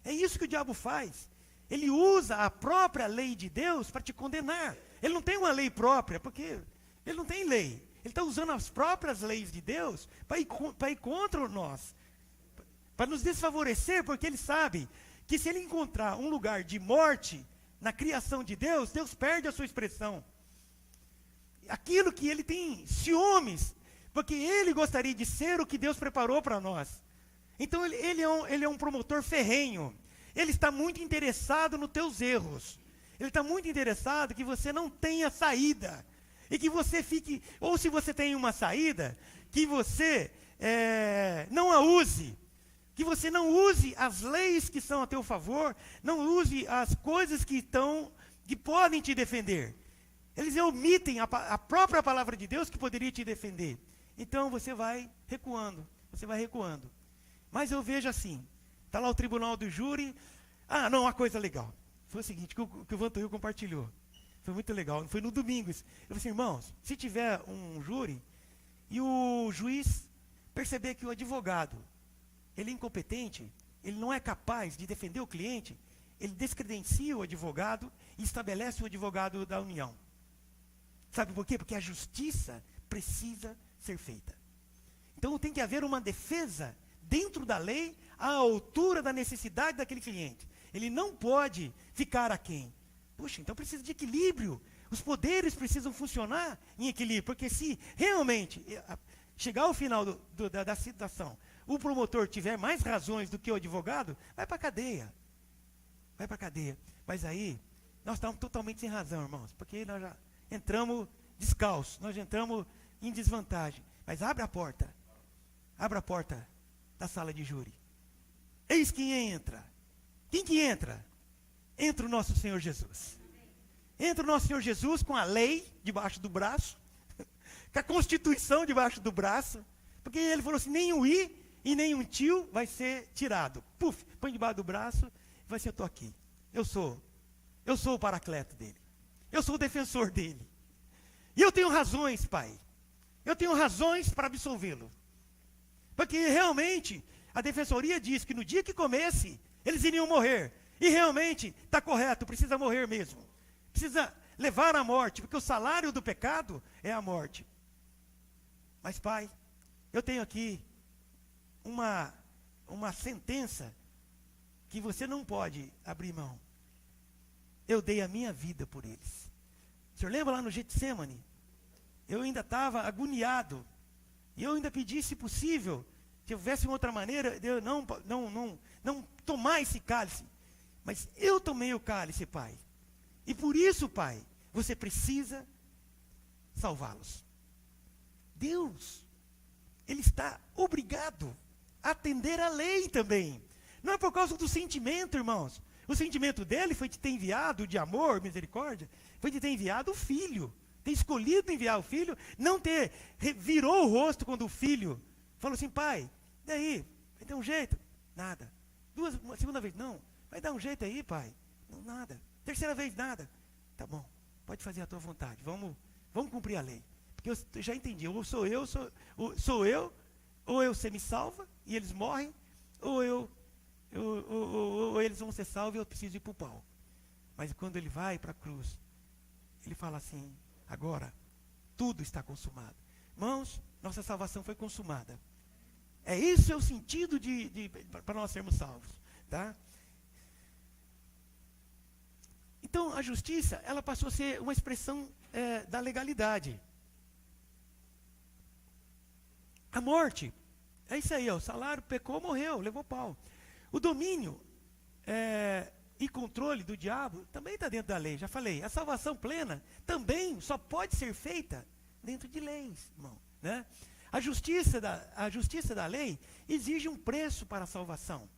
É isso que o diabo faz. Ele usa a própria lei de Deus para te condenar. Ele não tem uma lei própria, porque ele não tem lei. Ele está usando as próprias leis de Deus para ir contra nós. Para nos desfavorecer, porque ele sabe que se ele encontrar um lugar de morte na criação de Deus, Deus perde a sua expressão. aquilo que ele tem ciúmes, porque ele gostaria de ser o que Deus preparou para nós. Então ele é um promotor ferrenho. Ele está muito interessado nos teus erros. Ele está muito interessado que você não tenha saída. E que você fique, ou se você tem uma saída, que você não a use. Que você não use as leis que são a teu favor, não use as coisas que podem te defender. Eles omitem a própria palavra de Deus que poderia te defender. Então você vai recuando, Mas eu vejo assim, está lá o tribunal do júri. Não, uma coisa legal. Foi o seguinte, que o Vantuil compartilhou. Foi muito legal, foi no domingo isso. Eu falei assim, irmãos, se tiver um júri e o juiz perceber que o advogado, ele é incompetente, ele não é capaz de defender o cliente, ele descredencia o advogado e estabelece o advogado da união. Sabe por quê? Porque a justiça precisa ser feita. Então tem que haver uma defesa dentro da lei à altura da necessidade daquele cliente. Ele não pode ficar aquém. Puxa, então precisa de equilíbrio. Os poderes precisam funcionar em equilíbrio, porque se realmente chegar ao final da situação, o promotor tiver mais razões do que o advogado, vai para a cadeia. Mas aí, nós estamos totalmente sem razão, irmãos, porque nós já entramos descalços, nós já entramos em desvantagem. Mas abre a porta da sala de júri. Eis quem entra. Quem que entra? Entra o nosso Senhor Jesus. Entra o nosso Senhor Jesus com a lei debaixo do braço, com a Constituição debaixo do braço, porque ele falou assim, nem um i e nem um tio vai ser tirado. Puf, põe debaixo do braço, vai ser, eu estou aqui. Eu sou o paracleto dele. Eu sou o defensor dele. E eu tenho razões, Pai. Eu tenho razões para absolvê-lo. Porque realmente, a defensoria diz que no dia que comesse, eles iriam morrer. E realmente, está correto, precisa morrer mesmo. Precisa levar à morte, porque o salário do pecado é a morte. Mas, Pai, eu tenho aqui uma sentença que você não pode abrir mão. Eu dei a minha vida por eles. O senhor lembra lá no Getsemane? Eu ainda estava agoniado. E eu ainda pedi, se possível, se houvesse uma outra maneira, de eu não tomar esse cálice. Mas eu tomei o cálice, Pai. E por isso, Pai, você precisa salvá-los. Deus, Ele está obrigado a atender a lei também. Não é por causa do sentimento, irmãos. O sentimento dele foi de ter enviado, de amor, misericórdia, foi de ter enviado o filho. Ter escolhido enviar o filho, não ter, virou o rosto quando o filho falou assim, pai, daí, vai dar um jeito? Nada. Segunda vez, não, vai dar um jeito aí, pai? Não, nada. Terceira vez, nada. Tá bom, pode fazer a tua vontade, vamos cumprir a lei. Porque eu já entendi, ou sou eu, ou você me salva e eles morrem, ou eles vão ser salvos e eu preciso ir para o pau. Mas quando ele vai para a cruz, ele fala assim, agora, tudo está consumado. Irmãos, nossa salvação foi consumada. Esse é o sentido para nós sermos salvos. Tá? Então, a justiça, ela passou a ser uma expressão da legalidade. A morte, é isso aí, ó, o salário, pecou, morreu, levou pau. O domínio e controle do diabo também está dentro da lei, já falei. A salvação plena também só pode ser feita dentro de leis, irmão. Né? A justiça da lei exige um preço para a salvação.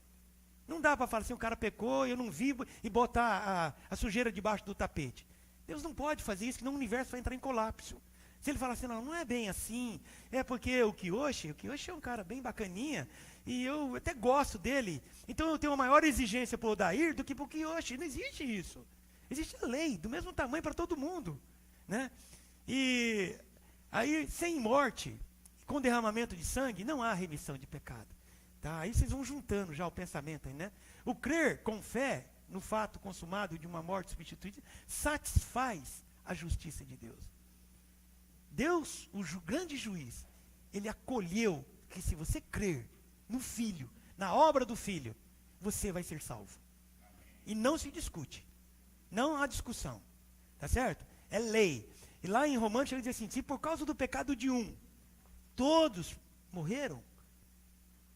Não dá para falar assim, o cara pecou, eu não vi, e botar a sujeira debaixo do tapete. Deus não pode fazer isso, senão o universo vai entrar em colapso. Se ele falar assim, não é bem assim, é porque o Kiyoshi é um cara bem bacaninha, e eu até gosto dele, então eu tenho uma maior exigência para o Odair do que para o Kiyoshi. Não existe isso. Existe a lei, do mesmo tamanho para todo mundo. Né? E aí, sem morte, com derramamento de sangue, não há remissão de pecado. Tá? Aí vocês vão juntando já o pensamento aí, né? O crer com fé no fato consumado de uma morte substituída satisfaz a justiça de Deus. Deus, o grande juiz, ele acolheu que se você crer no Filho, na obra do Filho, você vai ser salvo. E não se discute. Não há discussão. Tá certo? É lei. E lá em Romanos ele diz assim, se por causa do pecado de um, todos morreram,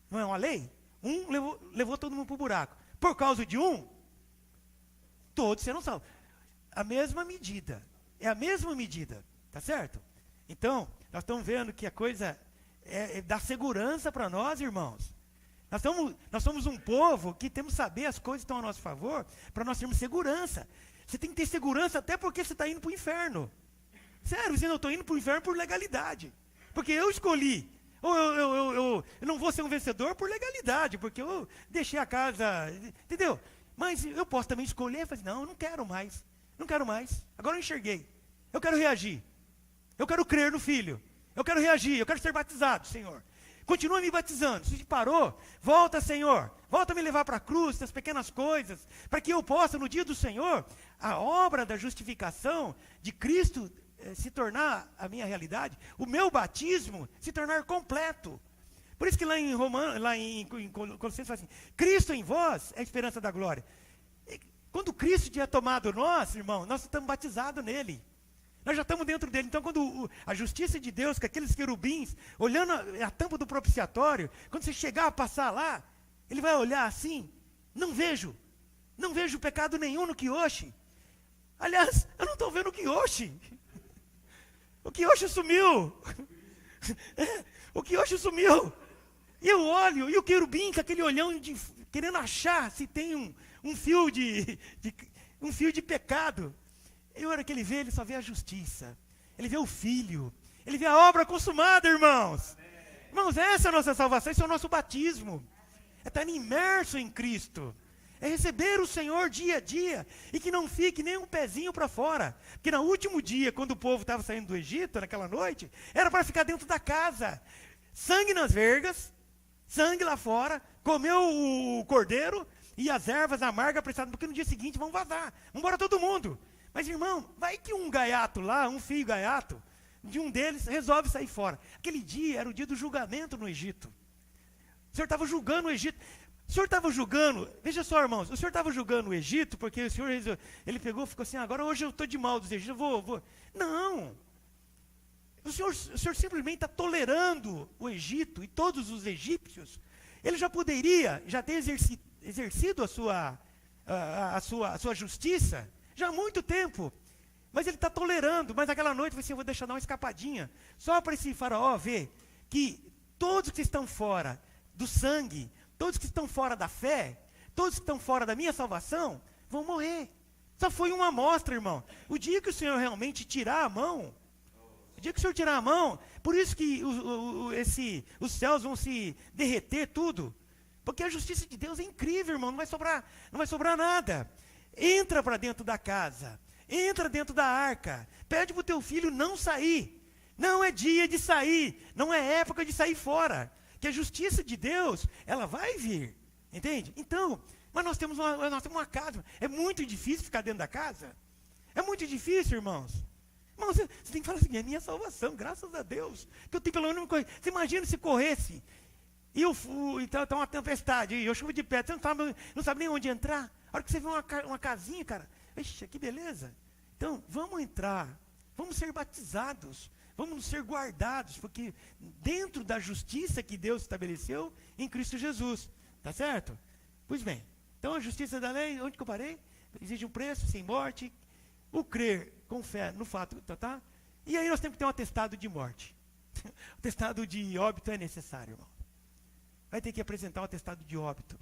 não é uma lei? Um levou todo mundo para o buraco. Por causa de um, todos serão salvos. A mesma medida. É a mesma medida. Tá certo? Então, nós estamos vendo que a coisa dá segurança para nós, irmãos. Nós somos um povo que temos que saber as coisas que estão a nosso favor, para nós termos segurança. Você tem que ter segurança até porque você está indo para o inferno. Sério, eu estou indo para o inferno por legalidade. Porque eu escolhi. Ou eu não vou ser um vencedor por legalidade, porque eu deixei a casa, entendeu? Mas eu posso também escolher e falar assim, não, eu não quero mais. Não quero mais. Agora eu enxerguei. Eu quero reagir. Eu quero crer no Filho. Eu quero reagir. Eu quero ser batizado, Senhor. Continua me batizando. Se parou, volta, Senhor. Volta a me levar para a cruz, das pequenas coisas, para que eu possa, no dia do Senhor, a obra da justificação de Cristo se tornar a minha realidade, o meu batismo se tornar completo. Por isso que lá em Colossenses fala assim, Cristo em vós é a esperança da glória. E quando Cristo tinha tomado nós, irmão, nós estamos batizados nele. Nós já estamos dentro dele. Então, quando a justiça de Deus, com aqueles querubins, olhando a tampa do propiciatório, quando você chegar a passar lá, ele vai olhar assim, não vejo pecado nenhum no Quioche. Aliás, eu não estou vendo o Quioche. O Quioche sumiu. O Quioche sumiu. E eu olho, e o querubim com aquele olhão querendo achar se tem um fio de pecado. E a hora que ele vê, ele só vê a justiça. Ele vê o Filho. Ele vê a obra consumada, irmãos. Irmãos, essa é a nossa salvação, esse é o nosso batismo. É estar imerso em Cristo. É receber o Senhor dia a dia. E que não fique nem um pezinho para fora. Porque no último dia, quando o povo estava saindo do Egito, naquela noite, era para ficar dentro da casa. Sangue nas vergas, sangue lá fora, comeu o cordeiro e as ervas amargas prestadas, porque no dia seguinte vão vazar. Vamos embora todo mundo. Mas, irmão, vai que um gaiato lá, um filho gaiato, de um deles resolve sair fora. Aquele dia era o dia do julgamento no Egito. O Senhor estava julgando o Egito. O Senhor estava julgando, veja só, irmãos, o Senhor estava julgando o Egito, porque o Senhor, ele pegou e ficou assim, agora hoje eu estou de mal dos egípcios, eu vou. Não. O Senhor simplesmente está tolerando o Egito e todos os egípcios. Ele já poderia, já ter exercido a sua justiça, já há muito tempo. Mas ele está tolerando. Mas aquela noite, eu vou deixar dar uma escapadinha. Só para esse faraó ver que todos que estão fora do sangue, todos que estão fora da fé, todos que estão fora da minha salvação, vão morrer. Só foi uma amostra, irmão. O dia que o Senhor realmente tirar a mão, por isso que os céus vão se derreter tudo. Porque a justiça de Deus é incrível, irmão. Não vai sobrar nada. Entra para dentro da casa, entra dentro da arca, pede para o teu filho não sair. Não é dia de sair, não é época de sair fora. Que a justiça de Deus, ela vai vir, entende? Então, mas nós temos uma casa. É muito difícil ficar dentro da casa. É muito difícil, irmãos. Irmãos, você tem que falar assim, é minha salvação, graças a Deus. Que eu tenho pelo menos correr. Você imagina se corresse, e então está uma tempestade, e eu chuvo de pedra, você não sabe nem onde entrar. A hora que você vê uma casinha, cara, ixi, que beleza. Então, vamos entrar, vamos ser batizados, vamos ser guardados, porque dentro da justiça que Deus estabeleceu em Cristo Jesus, tá certo? Pois bem, então a justiça da lei, onde que eu parei? Exige um preço, sem morte, o crer com fé no fato, tá? E aí nós temos que ter um atestado de morte. O atestado de óbito é necessário, irmão. Vai ter que apresentar um atestado de óbito.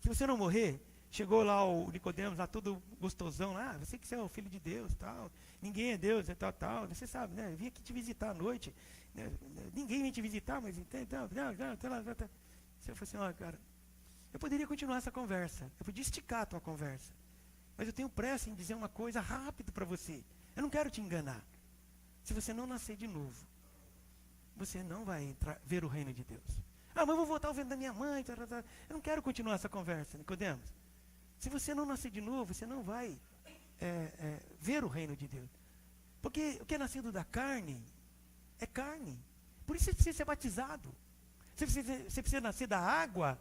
Se você não morrer, chegou lá o Nicodemos, lá todo gostosão, lá, você que é o filho de Deus, tal, ninguém é Deus, tal, você sabe, né, eu vim aqui te visitar à noite, né, ninguém vem te visitar, mas então, você falou assim, ó, cara, eu poderia continuar essa conversa, eu podia esticar a tua conversa, mas eu tenho pressa em dizer uma coisa rápido para você, eu não quero te enganar, se você não nascer de novo, você não vai ver o reino de Deus. Ah, mas eu vou voltar ao vento da minha mãe, eu não quero continuar essa conversa, Nicodemos. Se você não nascer de novo, você não vai ver o reino de Deus. Porque o que é nascido da carne, é carne. Por isso você precisa ser batizado. Você precisa nascer da água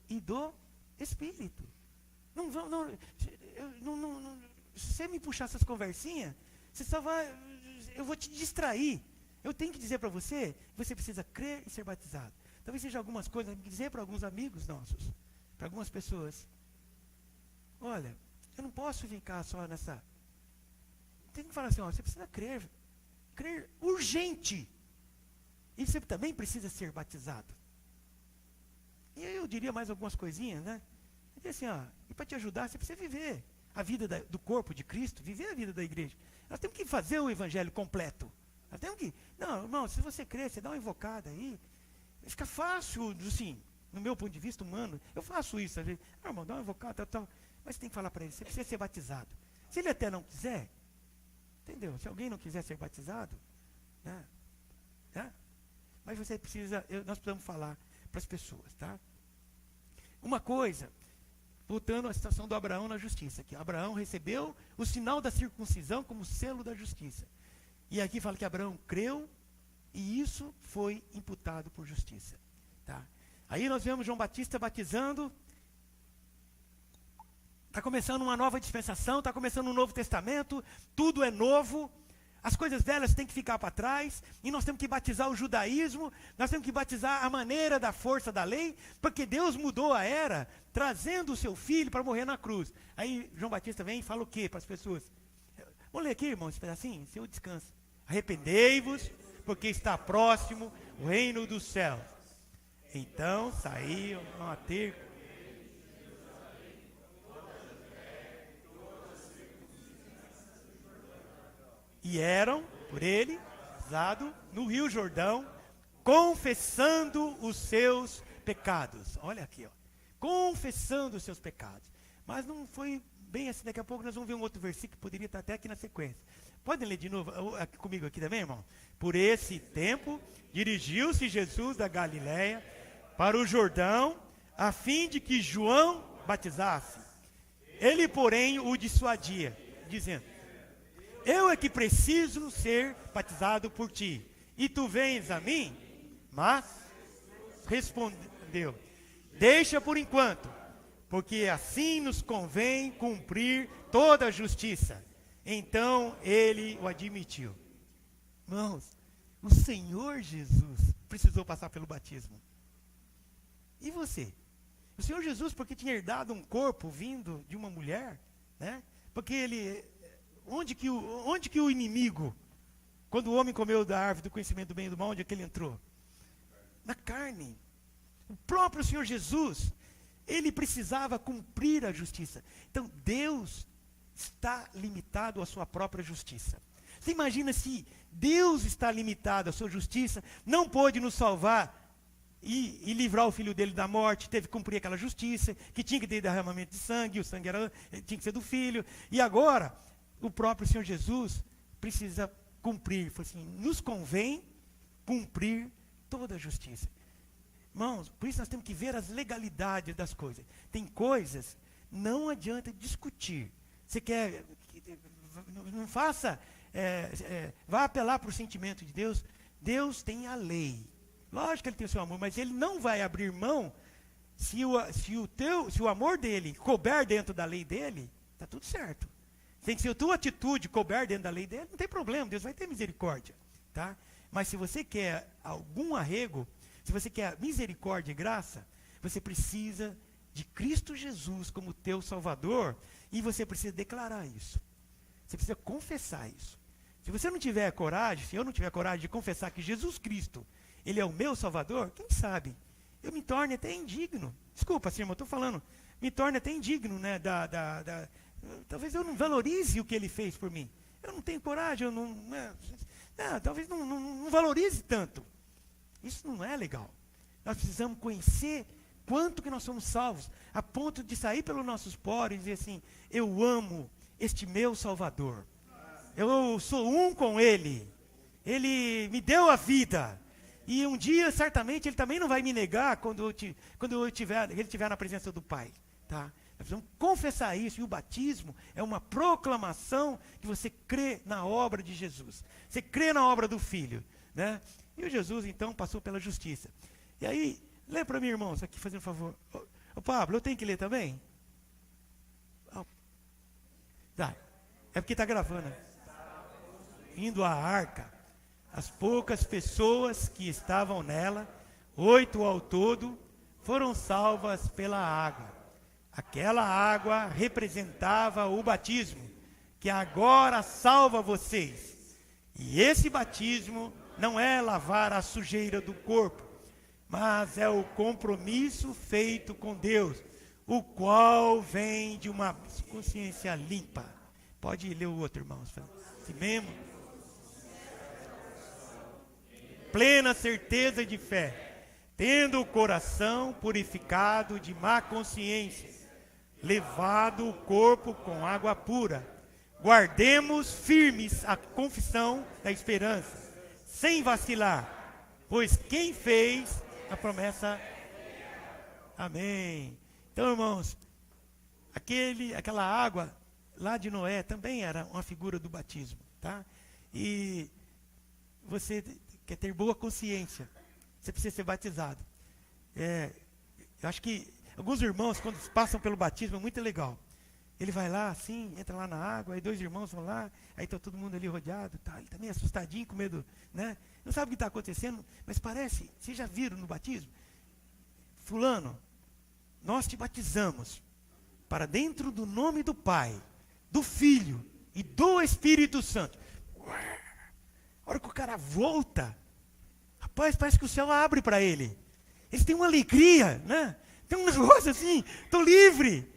e do Espírito. Se você me puxar essas conversinhas, você só vai... eu vou te distrair. Eu tenho que dizer para você, você precisa crer e ser batizado. Talvez seja algumas coisas, dizer para alguns amigos nossos, para algumas pessoas. Olha, eu não posso ficar só nessa... Tem que falar assim, ó, você precisa crer urgente. E você também precisa ser batizado. E aí eu diria mais algumas coisinhas, né? Eu diria assim, ó, e para te ajudar, você precisa viver a vida do corpo de Cristo, viver a vida da igreja. Nós temos que fazer o evangelho completo. Nós temos que... Não, irmão, se você crer, você dá uma invocada aí, fica fácil, assim, no meu ponto de vista humano, eu faço isso, às vezes, irmão, dá uma invocada, tal, mas você tem que falar para ele, você precisa ser batizado. Se ele até não quiser, entendeu? Se alguém não quiser ser batizado, né? Mas você precisa, nós precisamos falar para as pessoas, tá? Uma coisa, voltando à situação do Abraão na justiça, que Abraão recebeu o sinal da circuncisão como selo da justiça. E aqui fala que Abraão creu e isso foi imputado por justiça. Tá? Aí nós vemos João Batista batizando. Está começando uma nova dispensação, está começando um novo testamento, tudo é novo. As coisas velhas têm que ficar para trás, e nós temos que batizar o judaísmo, nós temos que batizar a maneira da força da lei, porque Deus mudou a era, trazendo o seu filho para morrer na cruz. Aí João Batista vem e fala o quê para as pessoas? Vamos ler aqui, irmão, esse pedacinho, seu descanso. Arrependei-vos, porque está próximo o reino dos céus. Então saíam a ter... E eram, por ele, batizados no Rio Jordão, confessando os seus pecados. Olha aqui, ó. Confessando os seus pecados. Mas não foi bem assim. Daqui a pouco nós vamos ver um outro versículo que poderia estar até aqui na sequência. Podem ler de novo comigo aqui também, irmão? Por esse tempo, dirigiu-se Jesus da Galiléia para o Jordão, a fim de que João batizasse. Ele, porém, o dissuadia, dizendo: eu é que preciso ser batizado por ti, e tu vens a mim? Mas respondeu: deixa por enquanto, porque assim nos convém cumprir toda a justiça. Então ele o admitiu. Irmãos, o Senhor Jesus precisou passar pelo batismo. E você? O Senhor Jesus, porque tinha herdado um corpo vindo de uma mulher, né? Porque ele... Onde que o inimigo, quando o homem comeu da árvore do conhecimento do bem e do mal, onde é que ele entrou? Na carne. O próprio Senhor Jesus, ele precisava cumprir a justiça. Então, Deus está limitado à sua própria justiça. Você imagina se Deus está limitado à sua justiça, não pôde nos salvar e livrar o filho dele da morte, teve que cumprir aquela justiça, que tinha que ter derramamento de sangue, o sangue tinha que ser do filho, e agora... O próprio Senhor Jesus precisa cumprir. Foi assim, nos convém cumprir toda a justiça. Irmãos, por isso nós temos que ver as legalidades das coisas. Tem coisas, não adianta discutir. Você quer, não faça, vá apelar para o sentimento de Deus. Deus tem a lei. Lógico que ele tem o seu amor, mas ele não vai abrir mão se o amor dele couber dentro da lei dele, está tudo certo. Tem que ser a tua atitude couber dentro da lei dele, não tem problema, Deus vai ter misericórdia, tá? Mas se você quer algum arrego, se você quer misericórdia e graça, você precisa de Cristo Jesus como teu Salvador, e você precisa declarar isso. Você precisa confessar isso. Se você não tiver coragem, se eu não tiver coragem de confessar que Jesus Cristo, ele é o meu Salvador, quem sabe, eu me torne até indigno. Desculpa, assim, irmão, eu estou falando, me torne até indigno, né, talvez eu não valorize o que ele fez por mim. Eu não tenho coragem, talvez não valorize tanto. Isso não é legal. Nós precisamos conhecer quanto que nós somos salvos, a ponto de sair pelos nossos poros e dizer assim: eu amo este meu Salvador. Eu sou um com ele. Ele me deu a vida. E um dia, certamente, ele também não vai me negar quando ele estiver na presença do Pai. Tá? Nós precisamos confessar isso, e o batismo é uma proclamação que você crê na obra de Jesus. Você crê na obra do Filho. Né? E o Jesus, então, passou pela justiça. E aí, lê para mim, irmãos, aqui fazendo um favor. Ô Pablo, eu tenho que ler também? Tá. É porque está gravando. indo à arca, as poucas pessoas que estavam nela, 8 ao todo, foram salvas pela água. Aquela água representava o batismo, que agora salva vocês. E esse batismo não é lavar a sujeira do corpo, mas é o compromisso feito com Deus, o qual vem de uma consciência limpa. Pode ler o outro, irmãos. Assim mesmo. Plena certeza de fé, tendo o coração purificado de má consciência, levado o corpo com água pura. Guardemos firmes a confissão da esperança, sem vacilar, pois quem fez a promessa. Amém. Então, irmãos, aquela água lá de Noé também era uma figura do batismo, tá? E você quer ter boa consciência, você precisa ser batizado. Eu acho que alguns irmãos, quando passam pelo batismo, é muito legal. Ele vai lá, assim, entra lá na água, aí 2 irmãos vão lá, aí está todo mundo ali rodeado, tá, ele está meio assustadinho, com medo, né? Não sabe o que está acontecendo, mas parece, vocês já viram no batismo? Fulano, nós te batizamos para dentro do nome do Pai, do Filho e do Espírito Santo. A hora que o cara volta, rapaz, parece que o céu abre para ele. Eles têm uma alegria, né? Tem um negócio assim, estou livre.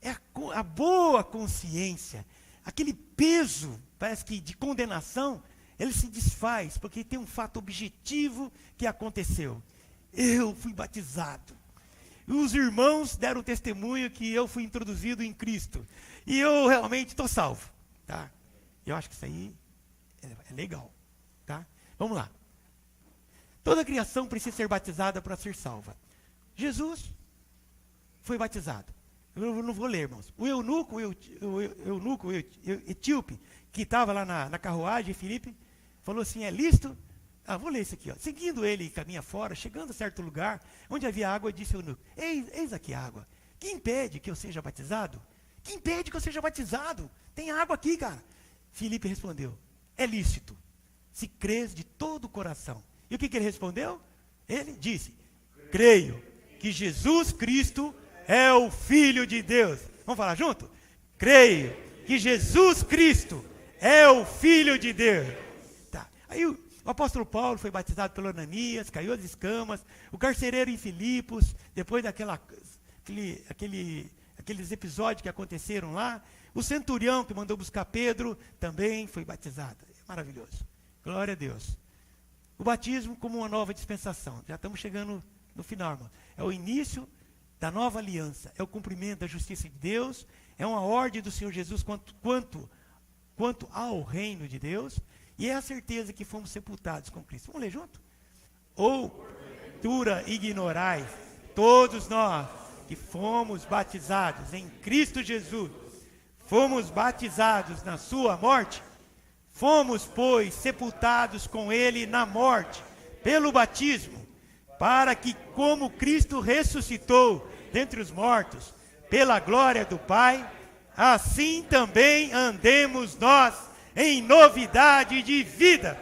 É a boa consciência, aquele peso, parece que de condenação, ele se desfaz, porque tem um fato objetivo que aconteceu. Eu fui batizado. E os irmãos deram testemunho que eu fui introduzido em Cristo. E eu realmente estou salvo. Tá? Eu acho que isso aí é legal. Tá? Vamos lá. Toda criação precisa ser batizada para ser salva. Jesus foi batizado. Eu não vou ler, irmãos. O eunuco etíope, que estava lá na carruagem, Filipe, falou assim, é lícito? Vou ler isso aqui. Ó. Seguindo ele, caminha fora, chegando a certo lugar, onde havia água, disse o eunuco, eis aqui a água. Que impede que eu seja batizado? Que impede que eu seja batizado? Tem água aqui, cara. Filipe respondeu, é lícito, se crês de todo o coração. E o que ele respondeu? Ele disse, creio que Jesus Cristo é o Filho de Deus. Vamos falar junto? Creio que Jesus Cristo é o Filho de Deus. Tá. Aí o apóstolo Paulo foi batizado pelo Ananias, caiu as escamas. O carcereiro em Filipos, depois aqueles episódios que aconteceram lá. O centurião que mandou buscar Pedro também foi batizado. Maravilhoso. Glória a Deus. O batismo como uma nova dispensação. Já estamos chegando no final, irmão. É o início da nova aliança, é o cumprimento da justiça de Deus, é uma ordem do Senhor Jesus quanto ao reino de Deus, e é a certeza que fomos sepultados com Cristo. Vamos ler junto? Ou, porventura, ignorais, todos nós que fomos batizados em Cristo Jesus, fomos batizados na sua morte, fomos, pois, sepultados com ele na morte, pelo batismo, para que, como Cristo ressuscitou dentre os mortos, pela glória do Pai, assim também andemos nós em novidade de vida.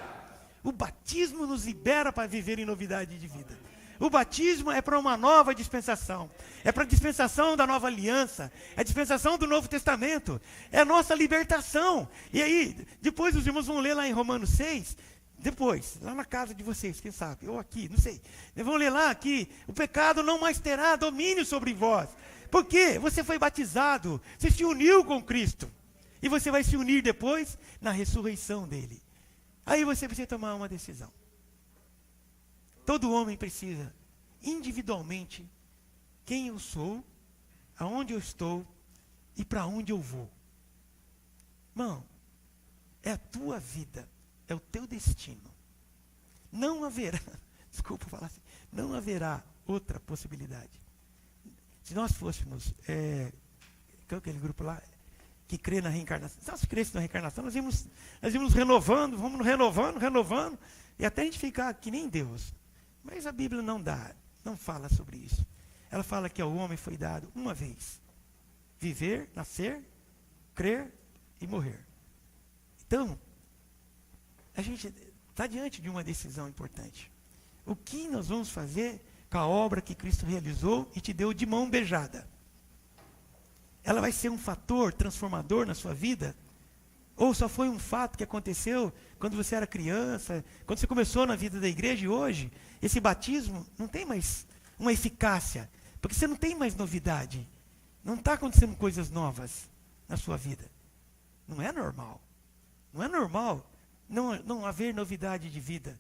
O batismo nos libera para viver em novidade de vida. O batismo é para uma nova dispensação, é para a dispensação da nova aliança, é a dispensação do Novo Testamento, é a nossa libertação. E aí, depois os irmãos vão ler lá em Romanos 6, depois, lá na casa de vocês, quem sabe, ou aqui, não sei. Vão ler lá que o pecado não mais terá domínio sobre vós. Por quê? Você foi batizado, você se uniu com Cristo. E você vai se unir depois na ressurreição dele. Aí você precisa tomar uma decisão. Todo homem precisa, individualmente, quem eu sou, aonde eu estou e para onde eu vou. Irmão, é a tua vida. É o teu destino. Não haverá, desculpa falar assim, não haverá outra possibilidade. Se nós fôssemos, aquele grupo lá, que crê na reencarnação, se nós crêssemos na reencarnação, nós íamos renovando, vamos renovando, e até a gente ficar que nem Deus. Mas a Bíblia não fala sobre isso. Ela fala que ao homem foi dado uma vez, viver, nascer, crer e morrer. Então, a gente está diante de uma decisão importante. O que nós vamos fazer com a obra que Cristo realizou e te deu de mão beijada? Ela vai ser um fator transformador na sua vida? Ou só foi um fato que aconteceu quando você era criança, quando você começou na vida da igreja e hoje, esse batismo não tem mais uma eficácia, porque você não tem mais novidade. Não está acontecendo coisas novas na sua vida. Não é normal. Não é normal não haver novidade de vida.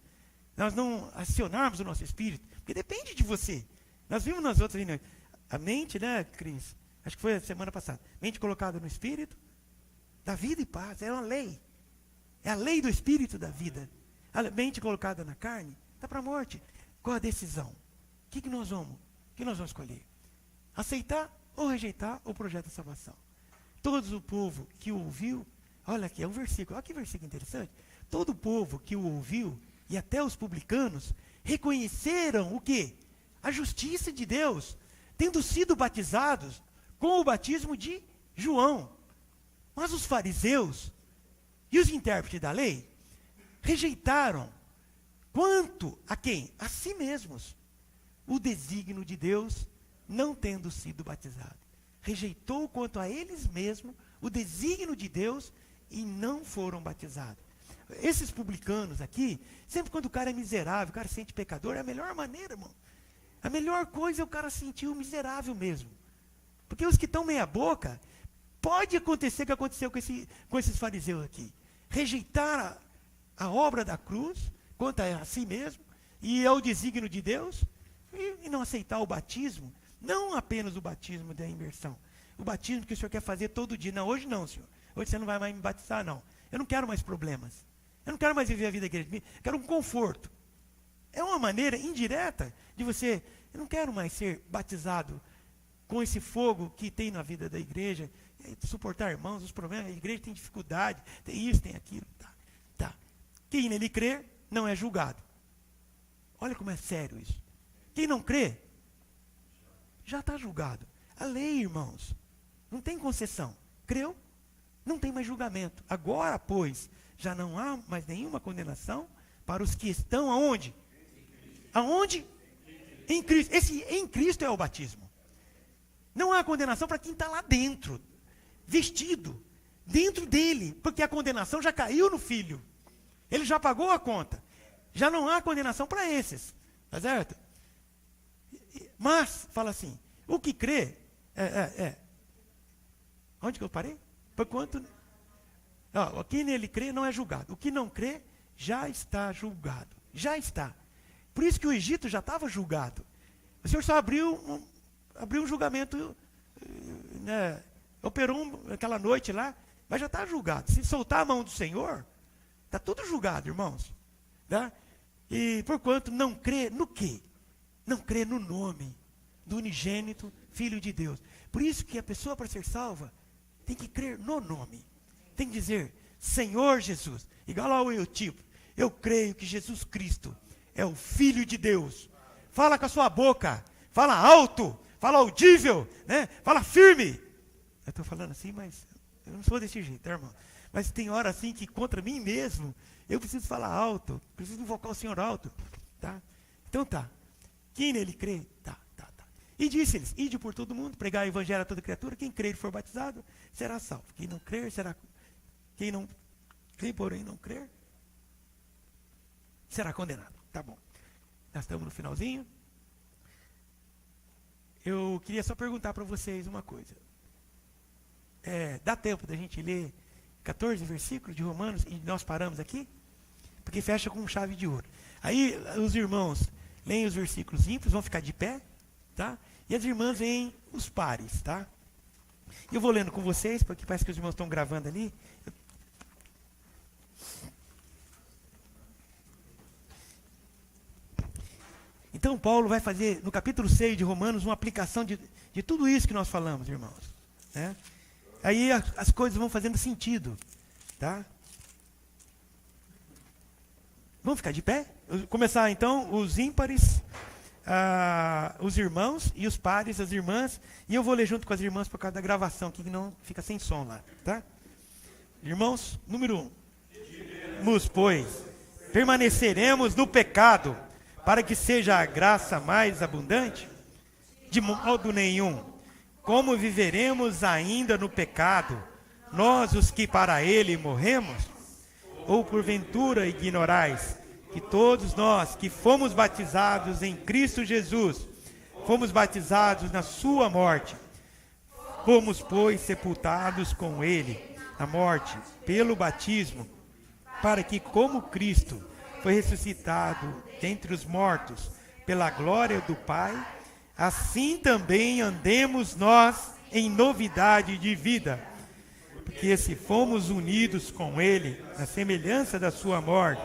Nós não acionarmos o nosso espírito, porque depende de você. Nós vimos nas outras reuniões. A mente, né, Cris? Acho que foi a semana passada. Mente colocada no espírito, da vida e paz. É uma lei. É a lei do espírito da vida. A mente colocada na carne, está para a morte. Qual a decisão? O que nós vamos escolher? Aceitar ou rejeitar o projeto da salvação? Todo o povo que o ouviu, olha aqui, é um versículo, olha que versículo interessante. Todo o povo que o ouviu, e até os publicanos, reconheceram o quê? A justiça de Deus, tendo sido batizados com o batismo de João. Mas os fariseus e os intérpretes da lei rejeitaram, quanto a quem? A si mesmos, o desígnio de Deus, não tendo sido batizado. Rejeitou quanto a eles mesmos o desígnio de Deus e não foram batizados. Esses publicanos aqui, sempre quando o cara é miserável, o cara se sente pecador, é a melhor maneira, irmão. A melhor coisa é o cara sentir o miserável mesmo. Porque os que estão meia boca, pode acontecer o que aconteceu com esses fariseus aqui. Rejeitar a obra da cruz, quanto a si mesmo, e ao desígnio de Deus, e não aceitar o batismo, não apenas o batismo da imersão, o batismo que o senhor quer fazer todo dia. Não, hoje não, senhor. Hoje você não vai mais me batizar, não. Eu não quero mais problemas. Eu não quero mais viver a vida da igreja. Eu quero um conforto. É uma maneira indireta de você, eu não quero mais ser batizado com esse fogo que tem na vida da igreja, suportar irmãos, os problemas, a igreja tem dificuldade, tem isso, tem aquilo. Tá. Quem nele crê, não é julgado. Olha como é sério isso. Quem não crê, já está julgado. A lei, irmãos, não tem concessão. Creu, não tem mais julgamento. Agora, pois, já não há mais nenhuma condenação para os que estão aonde? Aonde? Em Cristo. Esse em Cristo é o batismo. Não há condenação para quem está lá dentro, vestido, dentro dele, porque a condenação já caiu no Filho. Ele já pagou a conta. Já não há condenação para esses. Tá certo? Mas, fala assim, o que crê, onde que eu parei? Porquanto, quem nele crê não é julgado. O que não crê, já está julgado. Já está. Por isso que o Egito já estava julgado. O Senhor só abriu um julgamento, né, operou aquela noite lá, mas já está julgado. Se soltar a mão do Senhor, está tudo julgado, irmãos. Tá? E porquanto não crê no quê? Não crê no nome do unigênito Filho de Deus. Por isso que a pessoa, para ser salva, tem que crer no nome. Tem que dizer, Senhor Jesus, igual ao Eutípico, eu creio que Jesus Cristo é o Filho de Deus. Fala com a sua boca, fala alto, fala audível, né? Fala firme. Eu estou falando assim, mas eu não sou desse jeito, tá, irmão? Mas tem hora assim que contra mim mesmo, eu preciso falar alto, preciso invocar o Senhor alto. Tá? Então tá. Quem nele crê, tá. E disse-lhes, ide por todo mundo, pregar o evangelho a toda criatura, quem crer e for batizado, será salvo. Quem não crer, quem porém não crer, será condenado. Tá bom. Nós estamos no finalzinho. Eu queria só perguntar para vocês uma coisa. Dá tempo da gente ler 14 versículos de Romanos e nós paramos aqui? Porque fecha com chave de ouro. Aí os irmãos leem os versículos ímpares, vão ficar de pé, tá? E as irmãs leem os pares, tá? Eu vou lendo com vocês, porque parece que os irmãos estão gravando ali. Então Paulo vai fazer, no capítulo 6 de Romanos, uma aplicação de tudo isso que nós falamos, irmãos. Né? Aí as coisas vão fazendo sentido, tá? Vamos ficar de pé? Começar então os ímpares, os irmãos, e os pares, as irmãs, e eu vou ler junto com as irmãs por causa da gravação, que não fica sem som lá, tá? Irmãos, número 1. Pois Permaneceremos no pecado para que seja a graça mais abundante? De modo nenhum. Como viveremos ainda no pecado, nós os que para ele morremos? Ou porventura ignorais que todos nós que fomos batizados em Cristo Jesus, fomos batizados na sua morte? Fomos, pois, sepultados com ele na morte pelo batismo, para que, como Cristo foi ressuscitado dentre os mortos pela glória do Pai, assim também andemos nós em novidade de vida. Porque se fomos unidos com ele na semelhança da sua morte,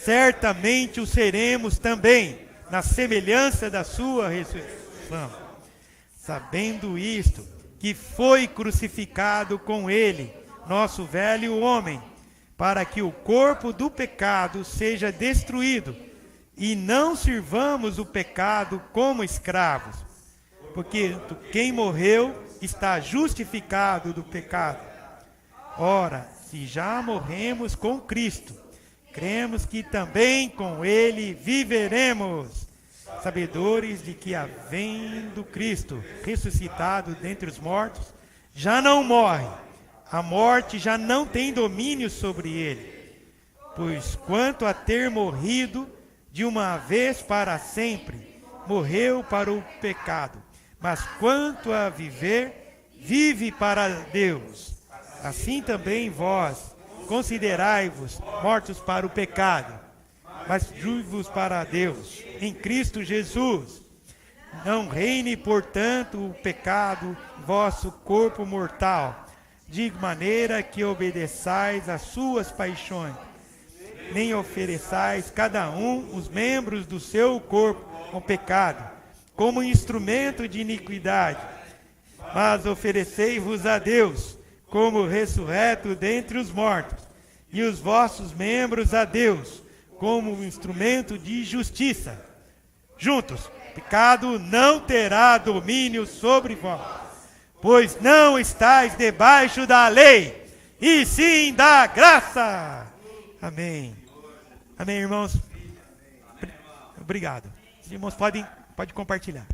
certamente o seremos também na semelhança da sua ressurreição. Sabendo isto, que foi crucificado com ele nosso velho homem, para que o corpo do pecado seja destruído, e não sirvamos o pecado como escravos. Porque quem morreu está justificado do pecado. Ora, se já morremos com Cristo, cremos que também com ele viveremos, sabedores de que, havendo Cristo ressuscitado dentre os mortos, já não morre, a morte já não tem domínio sobre ele. Pois quanto a ter morrido de uma vez para sempre, morreu para o pecado, mas quanto a viver, vive para Deus. Assim também vós, considerai-vos mortos para o pecado, mas vivos para Deus, em Cristo Jesus. Não reine, portanto, o pecado em vosso corpo mortal, de maneira que obedeçais às suas paixões, nem ofereçais cada um os membros do seu corpo ao pecado, como instrumento de iniquidade, mas oferecei-vos a Deus, como ressurreto dentre os mortos, e os vossos membros a Deus, como um instrumento de justiça. Juntos, pecado não terá domínio sobre vós, pois não estáis debaixo da lei, e sim da graça. Amém. Amém, irmãos? Obrigado. Os irmãos podem compartilhar.